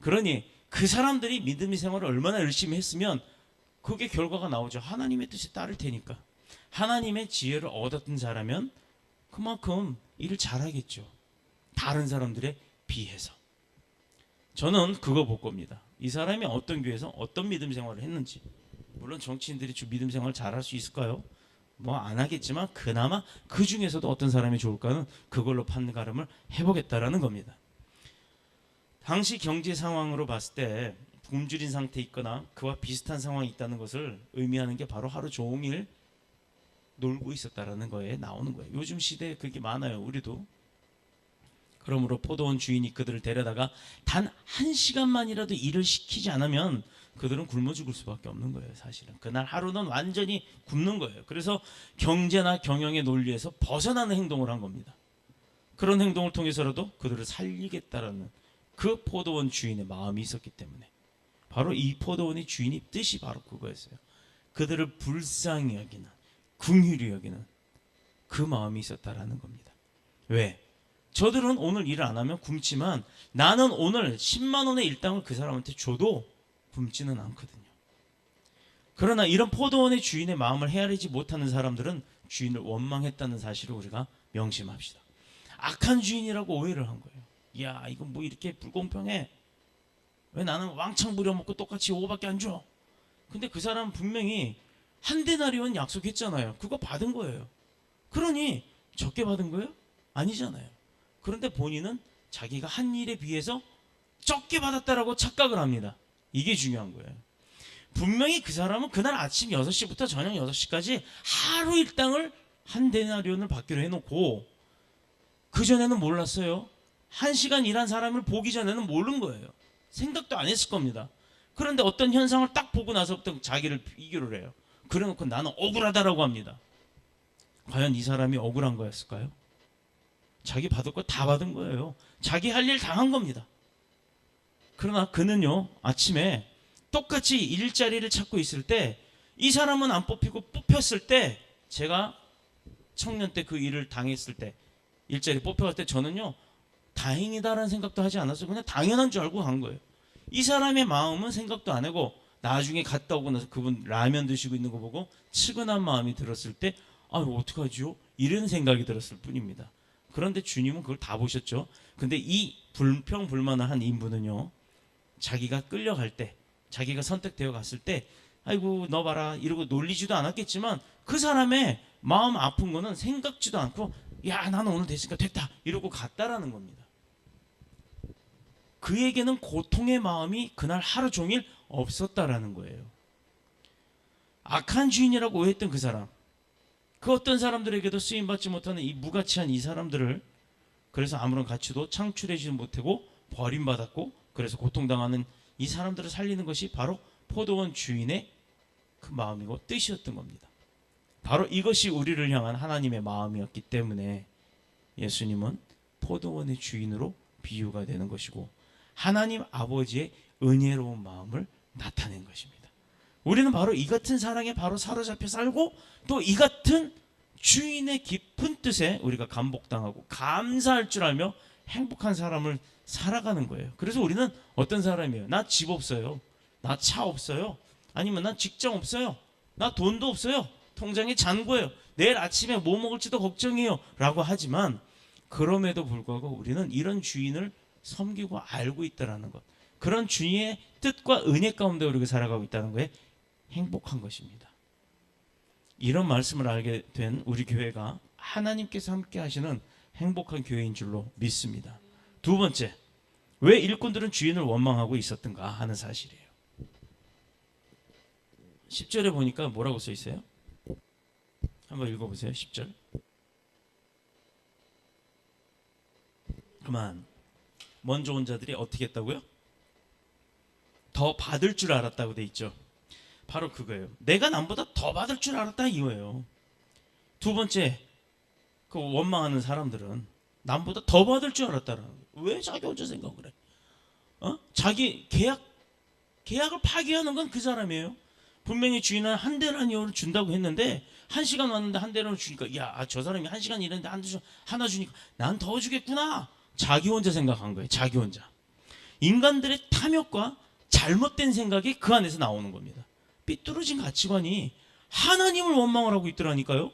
그러니 그 사람들이 믿음의 생활을 얼마나 열심히 했으면 그게 결과가 나오죠. 하나님의 뜻에 따를 테니까. 하나님의 지혜를 얻었던 자라면 그만큼 일을 잘하겠죠. 다른 사람들에 비해서. 저는 그거 볼 겁니다. 이 사람이 어떤 교회에서 어떤 믿음 생활을 했는지. 물론 정치인들이 좀 믿음 생활을 잘할 수 있을까요? 뭐 안 하겠지만 그나마 그 중에서도 어떤 사람이 좋을까는 그걸로 판가름을 해보겠다라는 겁니다. 당시 경제 상황으로 봤을 때 굶주린 상태에 있거나 그와 비슷한 상황이 있다는 것을 의미하는 게 바로 하루 종일 놀고 있었다라는 거에 나오는 거예요. 요즘 시대에 그게 많아요. 우리도. 그러므로 포도원 주인이 그들을 데려다가 단 1시간만이라도 일을 시키지 않으면 그들은 굶어 죽을 수밖에 없는 거예요. 사실은 그날 하루는 완전히 굶는 거예요. 그래서 경제나 경영의 논리에서 벗어나는 행동을 한 겁니다. 그런 행동을 통해서라도 그들을 살리겠다라는 그 포도원 주인의 마음이 있었기 때문에 바로 이 포도원의 주인의 뜻이 바로 그거였어요. 그들을 불쌍히 여기는, 긍휼히 여기는 그 마음이 있었다라는 겁니다. 왜? 저들은 오늘 일을 안 하면 굶지만 나는 오늘 10만 원의 일당을 그 사람한테 줘도 굶지는 않거든요. 그러나 이런 포도원의 주인의 마음을 헤아리지 못하는 사람들은 주인을 원망했다는 사실을 우리가 명심합시다. 악한 주인이라고 오해를 한 거예요. 야, 이건 뭐 이렇게 불공평해? 왜 나는 왕창 부려먹고 똑같이 5밖에 안 줘? 근데 그 사람은 분명히 한 데나리온 약속했잖아요. 그거 받은 거예요. 그러니 적게 받은 거예요? 아니잖아요. 그런데 본인은 자기가 한 일에 비해서 적게 받았다라고 착각을 합니다. 이게 중요한 거예요. 분명히 그 사람은 그날 아침 6시부터 저녁 6시까지 하루 일당을 한 데나리온을 받기로 해놓고 그전에는 몰랐어요. 1시간 일한 사람을 보기 전에는 모르는 거예요. 생각도 안 했을 겁니다. 그런데 어떤 현상을 딱 보고 나서부터 자기를 비교를 해요. 그래놓고 나는 억울하다라고 합니다. 과연 이 사람이 억울한 거였을까요? 자기 받을 거 다 받은 거예요. 자기 할 일 다 한 겁니다. 그러나 그는요 아침에 똑같이 일자리를 찾고 있을 때 이 사람은 안 뽑히고 뽑혔을 때 제가 청년 때 그 일을 당했을 때 일자리 뽑혀갈 때 저는요 다행이다라는 생각도 하지 않았어요. 그냥 당연한 줄 알고 간 거예요. 이 사람의 마음은 생각도 안 하고 나중에 갔다 오고 나서 그분 라면 드시고 있는 거 보고 측은한 마음이 들었을 때 아 어떡하지요? 이런 생각이 들었을 뿐입니다. 그런데 주님은 그걸 다 보셨죠. 근데 이 불평불만을 한 인부는요 자기가 끌려갈 때 자기가 선택되어 갔을 때 아이고 너 봐라 이러고 놀리지도 않았겠지만 그 사람의 마음 아픈 거는 생각지도 않고 야 나는 오늘 됐으니까 됐다 이러고 갔다라는 겁니다. 그에게는 고통의 마음이 그날 하루 종일 없었다라는 거예요. 악한 주인이라고 오해했던 그 사람, 그 어떤 사람들에게도 쓰임받지 못하는 이 무가치한 이 사람들을 그래서 아무런 가치도 창출해주지 못하고 버림받았고 그래서 고통당하는 이 사람들을 살리는 것이 바로 포도원 주인의 그 마음이고 뜻이었던 겁니다. 바로 이것이 우리를 향한 하나님의 마음이었기 때문에 예수님은 포도원의 주인으로 비유가 되는 것이고 하나님 아버지의 은혜로운 마음을 나타낸 것입니다. 우리는 바로 이 같은 사랑에 바로 사로잡혀 살고 또 이 같은 주인의 깊은 뜻에 우리가 감복당하고 감사할 줄 알며 행복한 사람을 살아가는 거예요. 그래서 우리는 어떤 사람이에요? 나 집 없어요. 나 차 없어요. 아니면 나 직장 없어요. 나 돈도 없어요. 통장에 잔고예요. 내일 아침에 뭐 먹을지도 걱정이에요. 라고 하지만 그럼에도 불구하고 우리는 이런 주인을 섬기고 알고 있다라는 것. 그런 주님의 뜻과 은혜 가운데 우리가 살아가고 있다는 거에 행복한 것입니다. 이런 말씀을 알게 된 우리 교회가 하나님께서 함께 하시는 행복한 교회인 줄로 믿습니다. 두 번째, 왜 일꾼들은 주인을 원망하고 있었던가 하는 사실이에요. 10절에 보니까 뭐라고 써 있어요? 한번 읽어보세요. 10절. 그만 먼저 온 자들이 어떻게 했다고요? 더 받을 줄 알았다고 돼 있죠. 바로 그거예요. 내가 남보다 더 받을 줄 알았다 이거예요. 두 번째, 그 원망하는 사람들은 남보다 더 받을 줄 알았다라는 거예요. 왜 자기 혼자 생각을 해? 자기 계약을 파기하는 건 그 사람이에요. 분명히 주인은 한 데나니오를 준다고 했는데 1시간 왔는데 한 데나니오 주니까 저 사람이 1시간 일했는데 하나 주니까 난 더 주겠구나. 자기 혼자 생각한 거예요. 자기 혼자. 인간들의 탐욕과 잘못된 생각이 그 안에서 나오는 겁니다. 삐뚤어진 가치관이 하나님을 원망을 하고 있더라니까요.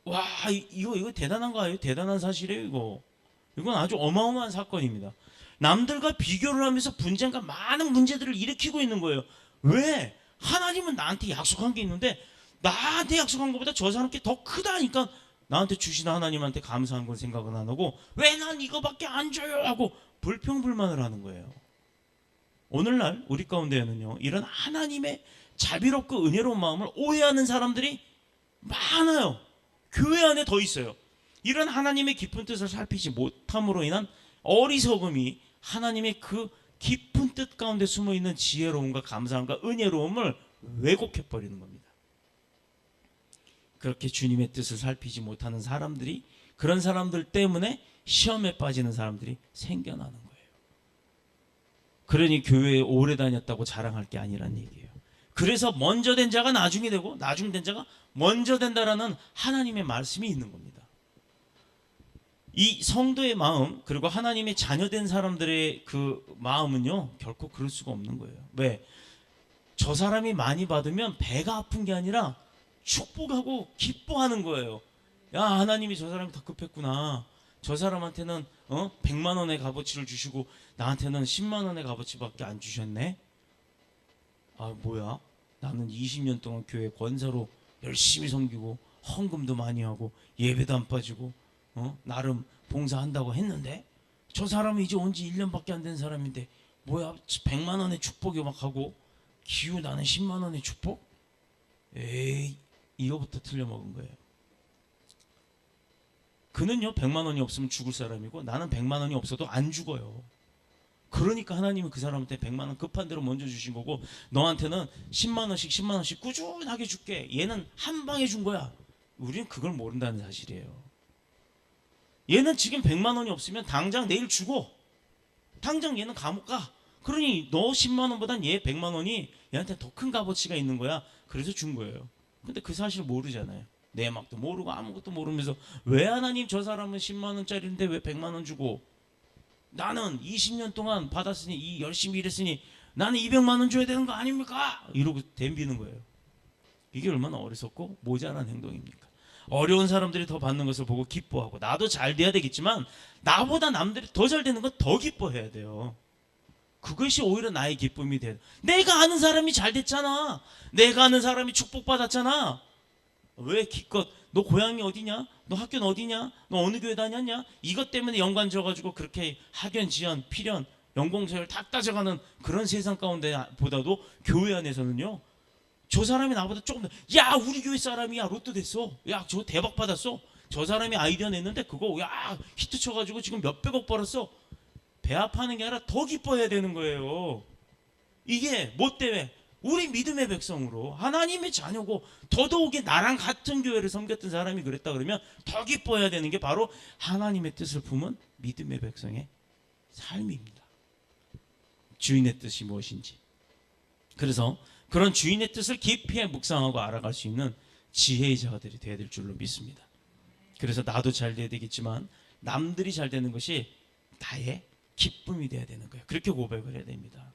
와, 이거 대단한 거 아니에요? 대단한 사실이에요, 이거. 이건 아주 어마어마한 사건입니다. 남들과 비교를 하면서 분쟁과 많은 문제들을 일으키고 있는 거예요. 왜? 하나님은 나한테 약속한 게 있는데 나한테 약속한 것보다 저 사람께 더 크다니까 나한테 주신 하나님한테 감사한 건 생각은 안 하고 왜 난 이거밖에 안 줘요? 하고 불평불만을 하는 거예요. 오늘날 우리 가운데에는요, 이런 하나님의 자비롭고 은혜로운 마음을 오해하는 사람들이 많아요. 교회 안에 더 있어요. 이런 하나님의 깊은 뜻을 살피지 못함으로 인한 어리석음이 하나님의 그 깊은 뜻 가운데 숨어있는 지혜로움과 감사함과 은혜로움을 왜곡해버리는 겁니다. 그렇게 주님의 뜻을 살피지 못하는 사람들이, 그런 사람들 때문에 시험에 빠지는 사람들이 생겨나는 거예요. 그러니 교회에 오래 다녔다고 자랑할 게 아니란 얘기예요. 그래서 먼저 된 자가 나중이 되고 나중 된 자가 먼저 된다라는 하나님의 말씀이 있는 겁니다. 이 성도의 마음, 그리고 하나님의 자녀된 사람들의 그 마음은요, 결코 그럴 수가 없는 거예요. 왜? 저 사람이 많이 받으면 배가 아픈 게 아니라 축복하고 기뻐하는 거예요. 야, 하나님이 저 사람이 더 급했구나. 저 사람한테는 100만 원의 값어치를 주시고 나한테는 10만 원의 값어치밖에 안 주셨네. 아, 뭐야? 나는 20년 동안 교회 권사로 열심히 섬기고 헌금도 많이 하고 예배도 안 빠지고 나름 봉사한다고 했는데 저 사람은 이제 온 지 1년밖에 안 된 사람인데 뭐야? 100만 원의 축복이 막 하고 기후 나는 10만 원의 축복? 에이, 이거부터 틀려먹은 거예요. 그는요 100만 원이 없으면 죽을 사람이고 나는 100만 원이 없어도 안 죽어요. 그러니까 하나님은 그 사람한테 100만 원 급한 대로 먼저 주신 거고 너한테는 10만 원씩 10만 원씩 꾸준하게 줄게. 얘는 한 방에 준 거야. 우리는 그걸 모른다는 사실이에요. 얘는 지금 100만 원이 없으면 당장 내일 죽어. 당장 얘는 감옥 가. 그러니 너 10만 원보단 얘 100만 원이 얘한테 더 큰 값어치가 있는 거야. 그래서 준 거예요. 근데 그 사실 모르잖아요. 내막도 모르고 아무것도 모르면서 왜 하나님 저 사람은 10만 원짜리인데 왜 100만 원 주고 나는 20년 동안 받았으니 열심히 일했으니 나는 200만 원 줘야 되는 거 아닙니까? 이러고 덤비는 거예요. 이게 얼마나 어리석고 모자란 행동입니까? 어려운 사람들이 더 받는 것을 보고 기뻐하고 나도 잘 돼야 되겠지만 나보다 남들이 더 잘 되는 건 더 기뻐해야 돼요. 그것이 오히려 나의 기쁨이 돼요. 내가 아는 사람이 잘 됐잖아. 내가 아는 사람이 축복받았잖아. 왜 기껏 너 고향이 어디냐? 너 학교는 어디냐? 너 어느 교회 다녔냐? 이것 때문에 연관 져가지고 그렇게 학연, 지연, 필연, 연공서열 다 따져가는 그런 세상 가운데 보다도 교회 안에서는요, 저 사람이 나보다 조금 더, 야, 우리 교회 사람이야, 로또 됐어. 야, 저거 대박 받았어. 저 사람이 아이디어 냈는데 그거 야 히트 쳐가지고 지금 몇백억 벌었어. 배 아파하는 게 아니라 더 기뻐해야 되는 거예요. 이게 뭐 때문에? 우리 믿음의 백성으로 하나님의 자녀고 더더욱이 나랑 같은 교회를 섬겼던 사람이 그랬다 그러면 더 기뻐해야 되는 게 바로 하나님의 뜻을 품은 믿음의 백성의 삶입니다. 주인의 뜻이 무엇인지. 그래서 그런 주인의 뜻을 깊이 묵상하고 알아갈 수 있는 지혜의 자들이 되어야 될 줄로 믿습니다. 그래서 나도 잘 돼야 되겠지만 남들이 잘 되는 것이 나의 기쁨이 돼야 되는 거예요. 그렇게 고백을 해야 됩니다.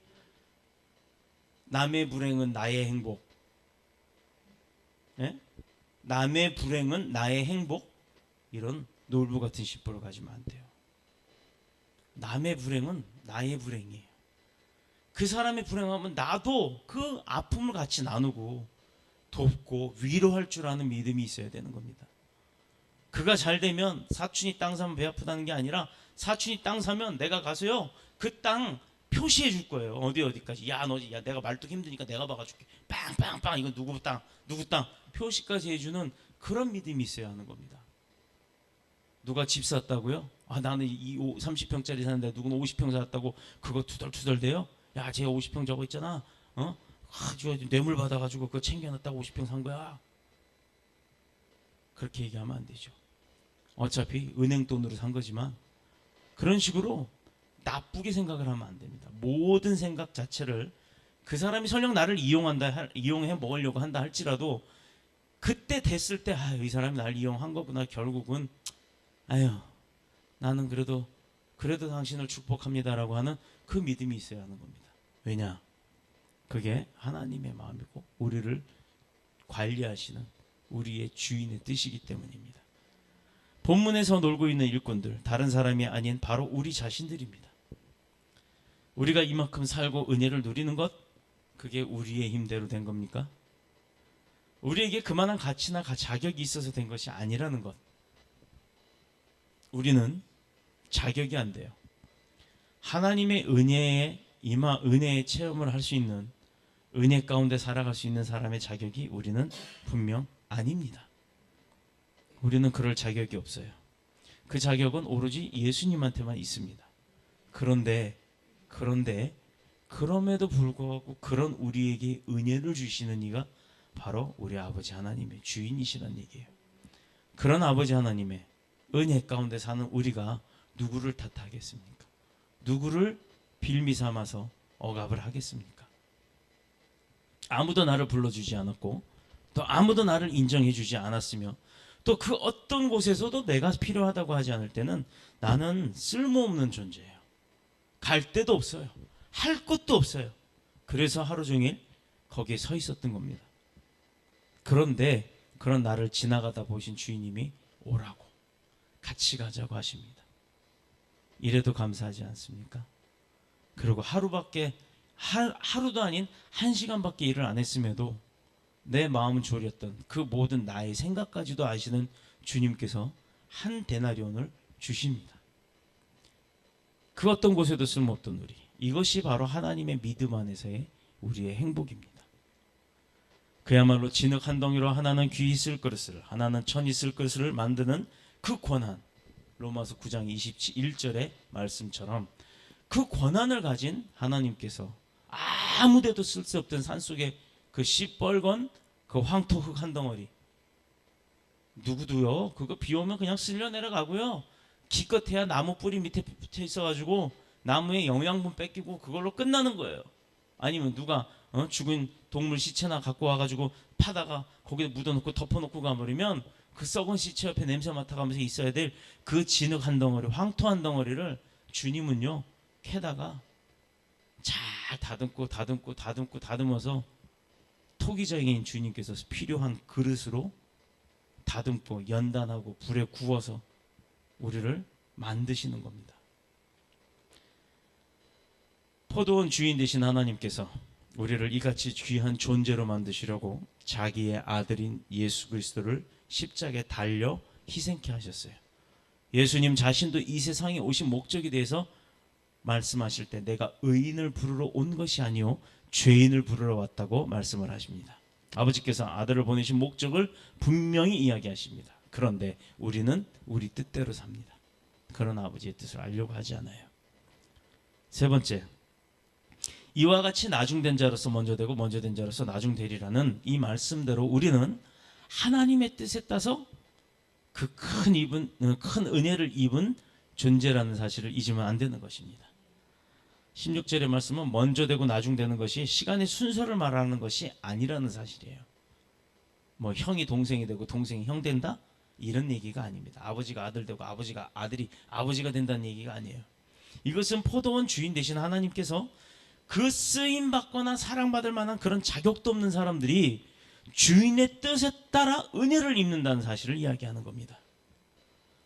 남의 불행은 나의 행복. 예? 남의 불행은 나의 행복. 이런 놀부 같은 심보를 가지면 안 돼요. 남의 불행은 나의 불행이에요. 그 사람이 불행하면 나도 그 아픔을 같이 나누고 돕고 위로할 줄 아는 믿음이 있어야 되는 겁니다. 그가 잘 되면 사촌이 땅 사면 배 아프다는 게 아니라 사촌이 땅 사면 내가 가서요 그 땅 표시해 줄 거예요. 어디까지. 야 내가 말뚝 힘드니까 내가 박아줄게. 빵빵빵 이건 누구 땅 표시까지 해주는 그런 믿음이 있어야 하는 겁니다. 누가 집 샀다고요? 나는 30평짜리 사는데 누구는 50평 샀다고 그거 투덜투덜대요? 야, 쟤 50평 저거 있잖아. 저 뇌물 받아가지고 그거 챙겨놨다고 50평 산 거야. 그렇게 얘기하면 안 되죠. 어차피 은행 돈으로 산 거지만 그런 식으로 나쁘게 생각을 하면 안 됩니다. 모든 생각 자체를 그 사람이 설령 나를 이용해 먹으려고 한다 할지라도 그때 됐을 때 이 사람이 날 이용한 거구나. 결국은 나는 그래도 당신을 축복합니다라고 하는 그 믿음이 있어야 하는 겁니다. 왜냐? 그게 하나님의 마음이고 우리를 관리하시는 우리의 주인의 뜻이기 때문입니다. 본문에서 놀고 있는 일꾼들, 다른 사람이 아닌 바로 우리 자신들입니다. 우리가 이만큼 살고 은혜를 누리는 것, 그게 우리의 힘대로 된 겁니까? 우리에게 그만한 가치나 자격이 있어서 된 것이 아니라는 것. 우리는 자격이 안 돼요. 하나님의 은혜의 체험을 할 수 있는, 은혜 가운데 살아갈 수 있는 사람의 자격이 우리는 분명 아닙니다. 우리는 그럴 자격이 없어요. 그 자격은 오로지 예수님한테만 있습니다. 그런데 그럼에도 불구하고 그런 우리에게 은혜를 주시는 이가 바로 우리 아버지 하나님의 주인이시란 얘기예요. 그런 아버지 하나님의 은혜 가운데 사는 우리가 누구를 탓하겠습니까? 누구를 빌미 삼아서 억압을 하겠습니까? 아무도 나를 불러주지 않았고 또 아무도 나를 인정해주지 않았으며 또 그 어떤 곳에서도 내가 필요하다고 하지 않을 때는 나는 쓸모없는 존재예요. 갈 데도 없어요. 할 것도 없어요. 그래서 하루 종일 거기에 서 있었던 겁니다. 그런데 그런 나를 지나가다 보신 주인님이 오라고 같이 가자고 하십니다. 이래도 감사하지 않습니까? 그리고 하루도 아닌 1시간밖에 일을 안 했음에도 내 마음은 졸였던 그 모든 나의 생각까지도 아시는 주님께서 한 데나리온을 주십니다. 그 어떤 곳에도 쓸모없던 우리, 이것이 바로 하나님의 믿음 안에서의 우리의 행복입니다. 그야말로 진흙 한 덩이로 하나는 귀히 쓸 그릇을, 하나는 천이 쓸 그릇을 만드는 그 권한, 로마서 9장 21절의 말씀처럼 그 권한을 가진 하나님께서 아무데도 쓸 수 없던 산속에 그 시뻘건 그 황토 흙 한 덩어리, 누구도요 그거 비 오면 그냥 쓸려 내려가고요, 기껏해야 나무 뿌리 밑에 붙어 있어가지고 나무의 영양분 뺏기고 그걸로 끝나는 거예요. 아니면 누가 죽은 동물 시체나 갖고 와가지고 파다가 거기에 묻어놓고 덮어놓고 가버리면 그 썩은 시체 옆에 냄새 맡아가면서 있어야 될 그 진흙 한 덩어리, 황토 한 덩어리를 주님은요 캐다가 잘 다듬어서 토기장애인 주님께서 필요한 그릇으로 다듬고 연단하고 불에 구워서 우리를 만드시는 겁니다. 포도원 주인 되신 하나님께서 우리를 이같이 귀한 존재로 만드시려고 자기의 아들인 예수 그리스도를 십자가에 달려 희생케 하셨어요. 예수님 자신도 이 세상에 오신 목적에 대해서 말씀하실 때 내가 의인을 부르러 온 것이 아니요 죄인을 부르러 왔다고 말씀을 하십니다. 아버지께서 아들을 보내신 목적을 분명히 이야기하십니다. 그런데 우리는 우리 뜻대로 삽니다. 그런 아버지의 뜻을 알려고 하지 않아요. 세 번째, 이와 같이 나중된 자로서 먼저 되고 먼저 된 자로서 나중되리라는 이 말씀대로 우리는 하나님의 뜻에 따서 그 큰 은혜를 입은 존재라는 사실을 잊으면 안 되는 것입니다. 16절의 말씀은 먼저 되고 나중되는 것이 시간의 순서를 말하는 것이 아니라는 사실이에요. 뭐 형이 동생이 되고 동생이 형 된다? 이런 얘기가 아닙니다. 아버지가 아들 되고 아들이 아버지가 된다는 얘기가 아니에요. 이것은 포도원 주인 되신 하나님께서 그 쓰임 받거나 사랑받을 만한 그런 자격도 없는 사람들이 주인의 뜻에 따라 은혜를 입는다는 사실을 이야기하는 겁니다.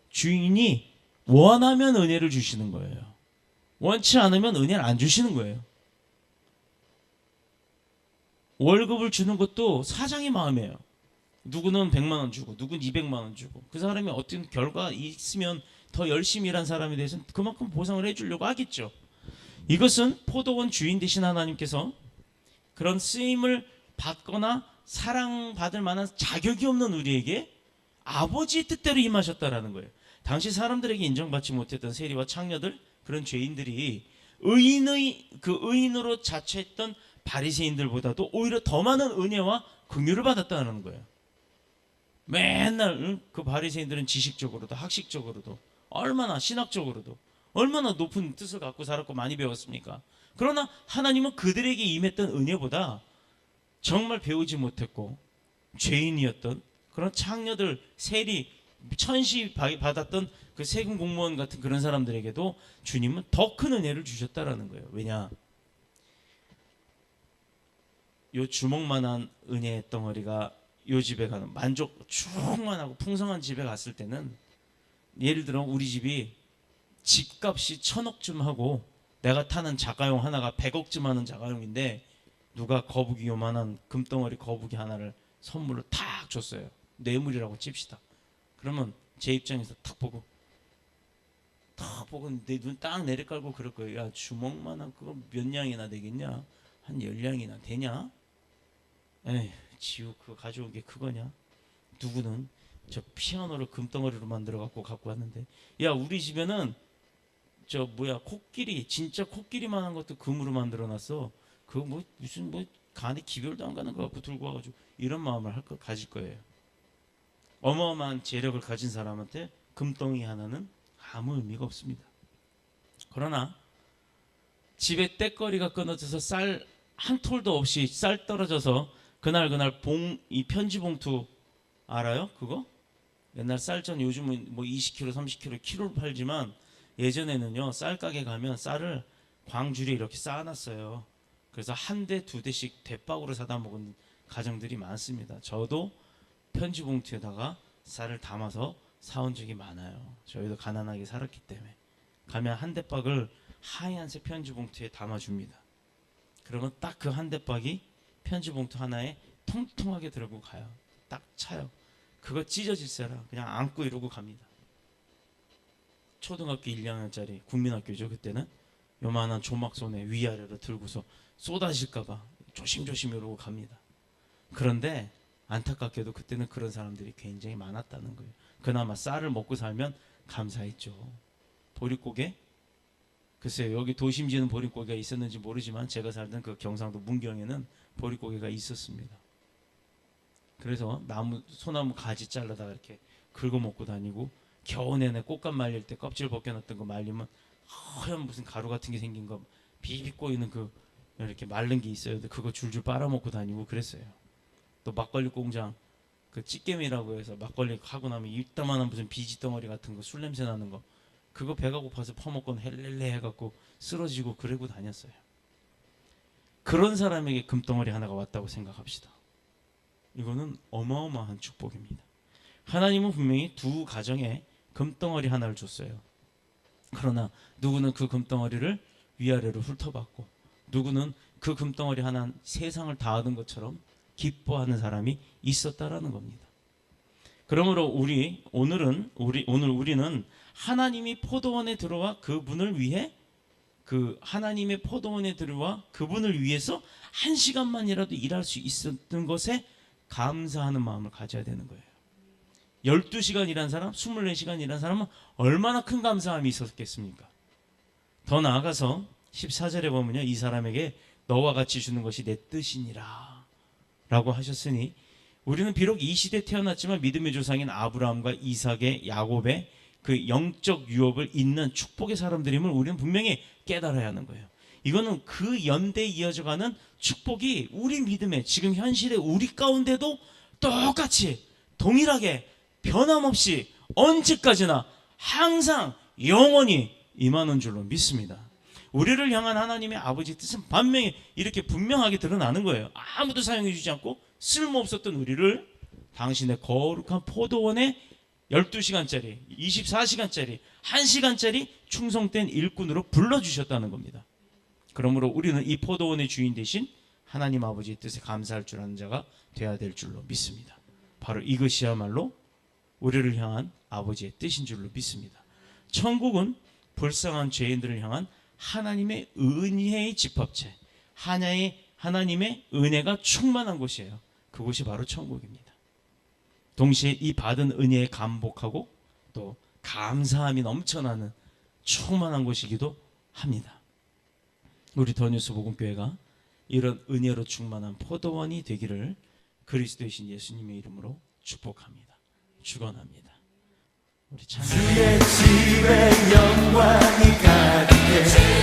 주인이 원하면 은혜를 주시는 거예요. 원치 않으면 은혜를 안 주시는 거예요. 월급을 주는 것도 사장의 마음이에요. 누구는 100만 원 주고 누구는 200만 원 주고 그 사람이 어떤 결과 있으면 더 열심히 일한 사람에 대해서는 그만큼 보상을 해주려고 하겠죠. 이것은 포도원 주인 되신 하나님께서 그런 쓰임을 받거나 사랑받을 만한 자격이 없는 우리에게 아버지의 뜻대로 임하셨다라는 거예요. 당시 사람들에게 인정받지 못했던 세리와 창녀들, 그런 죄인들이 의인으로 자처했던 바리새인들보다도 오히려 더 많은 은혜와 긍휼을 받았다는 거예요. 맨날 그 바리새인들은 지식적으로도 학식적으로도 얼마나 신학적으로도 얼마나 높은 뜻을 갖고 살았고 많이 배웠습니까? 그러나 하나님은 그들에게 임했던 은혜보다 정말 배우지 못했고 죄인이었던 그런 창녀들, 세리, 천시 받았던 그 세금 공무원 같은 그런 사람들에게도 주님은 더 큰 은혜를 주셨다라는 거예요. 왜냐? 요 주먹만한 은혜의 덩어리가 요 집에 가는 만족 충만하고 풍성한 집에 갔을 때는 예를 들어 우리 집이 집값이 1,000억쯤 하고 내가 타는 자가용 하나가 100억쯤 하는 자가용인데 누가 거북이 요만한 금덩어리 거북이 하나를 선물로 탁 줬어요. 뇌물이라고 칩시다. 그러면 제 입장에서 탁 보고 내 눈 딱 내리깔고 그럴 거예요. 야, 주먹만한 그거 몇 냥이나 되겠냐? 한 10냥이나 되냐? 에이, 지우 그거 가져온 게 그거냐? 누구는 저 피아노를 금덩어리로 만들어 갖고 왔는데, 야, 우리 집에는 저 뭐야 코끼리, 진짜 코끼리만한 것도 금으로 만들어 놨어. 그거 뭐 무슨 뭐 간에 기별도 안 가는 거 갖고 들고 와가지고 이런 마음을 가질 거예요. 어마어마한 재력을 가진 사람한테 금덩이 하나는 아무 의미가 없습니다. 그러나 집에 때거리가 끊어져서 쌀 한 톨도 없이 쌀 떨어져서 그날 이 편지 봉투 알아요? 그거? 옛날 쌀전 요즘은 뭐 20kg, 30kg 키로로 팔지만 예전에는요 쌀 가게 가면 쌀을 광주리에 이렇게 쌓아놨어요. 그래서 한 대, 두 대씩 대박으로 사다 먹은 가정들이 많습니다. 저도 편지 봉투에다가 쌀을 담아서 사온 적이 많아요. 저희도 가난하게 살았기 때문에. 가면 한 대박을 하얀색 편지 봉투에 담아줍니다. 그러면 딱 그 한 대박이 편지 봉투 하나에 통통하게 들고 가요. 딱 차요. 그거 찢어질세라 그냥 안고 이러고 갑니다. 초등학교 1, 2학년짜리 국민학교죠. 그때는 요만한 조막손에 위아래로 들고서 쏟아질까봐 조심조심 이러고 갑니다. 그런데 안타깝게도 그때는 그런 사람들이 굉장히 많았다는 거예요. 그나마 쌀을 먹고 살면 감사했죠. 보릿고개? 글쎄요, 여기 도심지는 보릿고개가 있었는지 모르지만 제가 살던 그 경상도 문경에는 보릿고개가 있었습니다. 그래서 소나무 가지 잘라다가 이렇게 긁어 먹고 다니고, 겨우 내내 꽃감 말릴 때 껍질 벗겨놨던 거 말리면 하얀 무슨 가루 같은 게 생긴 거 비비 꼬이는 그 이렇게 마른 게 있어요. 그거 줄줄 빨아먹고 다니고 그랬어요. 또 막걸리 공장 그 찌개미라고 해서 막걸리 하고 나면 이따만한 무슨 비지 덩어리 같은 거 술 냄새 나는 거 그거 배가 고파서 퍼먹고 헬렐레 해갖고 쓰러지고 그러고 다녔어요. 그런 사람에게 금덩어리 하나가 왔다고 생각합시다. 이거는 어마어마한 축복입니다. 하나님은 분명히 두 가정에 금덩어리 하나를 줬어요. 그러나 누구는 그 금덩어리를 위아래로 훑어봤고 누구는 그 금덩어리 하나 세상을 다 얻은 것처럼 기뻐하는 사람이 있었다라는 겁니다. 그러므로 오늘 우리는 하나님이 포도원에 들어와 그분을 위해 하나님의 포도원에 들어와 그분을 위해서 한 시간만이라도 일할 수 있었던 것에 감사하는 마음을 가져야 되는 거예요. 12시간 일한 사람, 24시간 일한 사람은 얼마나 큰 감사함이 있었겠습니까? 더 나아가서 14절에 보면요, 이 사람에게 너와 같이 주는 것이 내 뜻이니라 라고 하셨으니, 우리는 비록 이 시대에 태어났지만 믿음의 조상인 아브라함과 이삭의 야곱의 그 영적 유업을 잇는 축복의 사람들임을 우리는 분명히 깨달아야 하는 거예요. 이거는 그 연대에 이어져가는 축복이 우리 믿음에 지금 현실의 우리 가운데도 똑같이 동일하게 변함없이 언제까지나 항상 영원히 임하는 줄로 믿습니다. 우리를 향한 하나님의 아버지 뜻은 반면에 이렇게 분명하게 드러나는 거예요. 아무도 사용해 주지 않고 쓸모없었던 우리를 당신의 거룩한 포도원에 12시간짜리, 24시간짜리, 1시간짜리 충성된 일꾼으로 불러주셨다는 겁니다. 그러므로 우리는 이 포도원의 주인 되신 하나님 아버지의 뜻에 감사할 줄 아는 자가 되어야 될 줄로 믿습니다. 바로 이것이야말로 우리를 향한 아버지의 뜻인 줄로 믿습니다. 천국은 불쌍한 죄인들을 향한 하나님의 은혜의 집합체, 하나님의 은혜가 충만한 곳이에요. 그곳이 바로 천국입니다. 동시에 이 받은 은혜에 감복하고 또 감사함이 넘쳐나는 충만한 곳이기도 합니다. 우리 더뉴스 복음교회가 이런 은혜로 충만한 포도원이 되기를 그리스도이신 예수님의 이름으로 축복합니다. 축원합니다. 우리 찬양. 주의 집에 영광이 가득해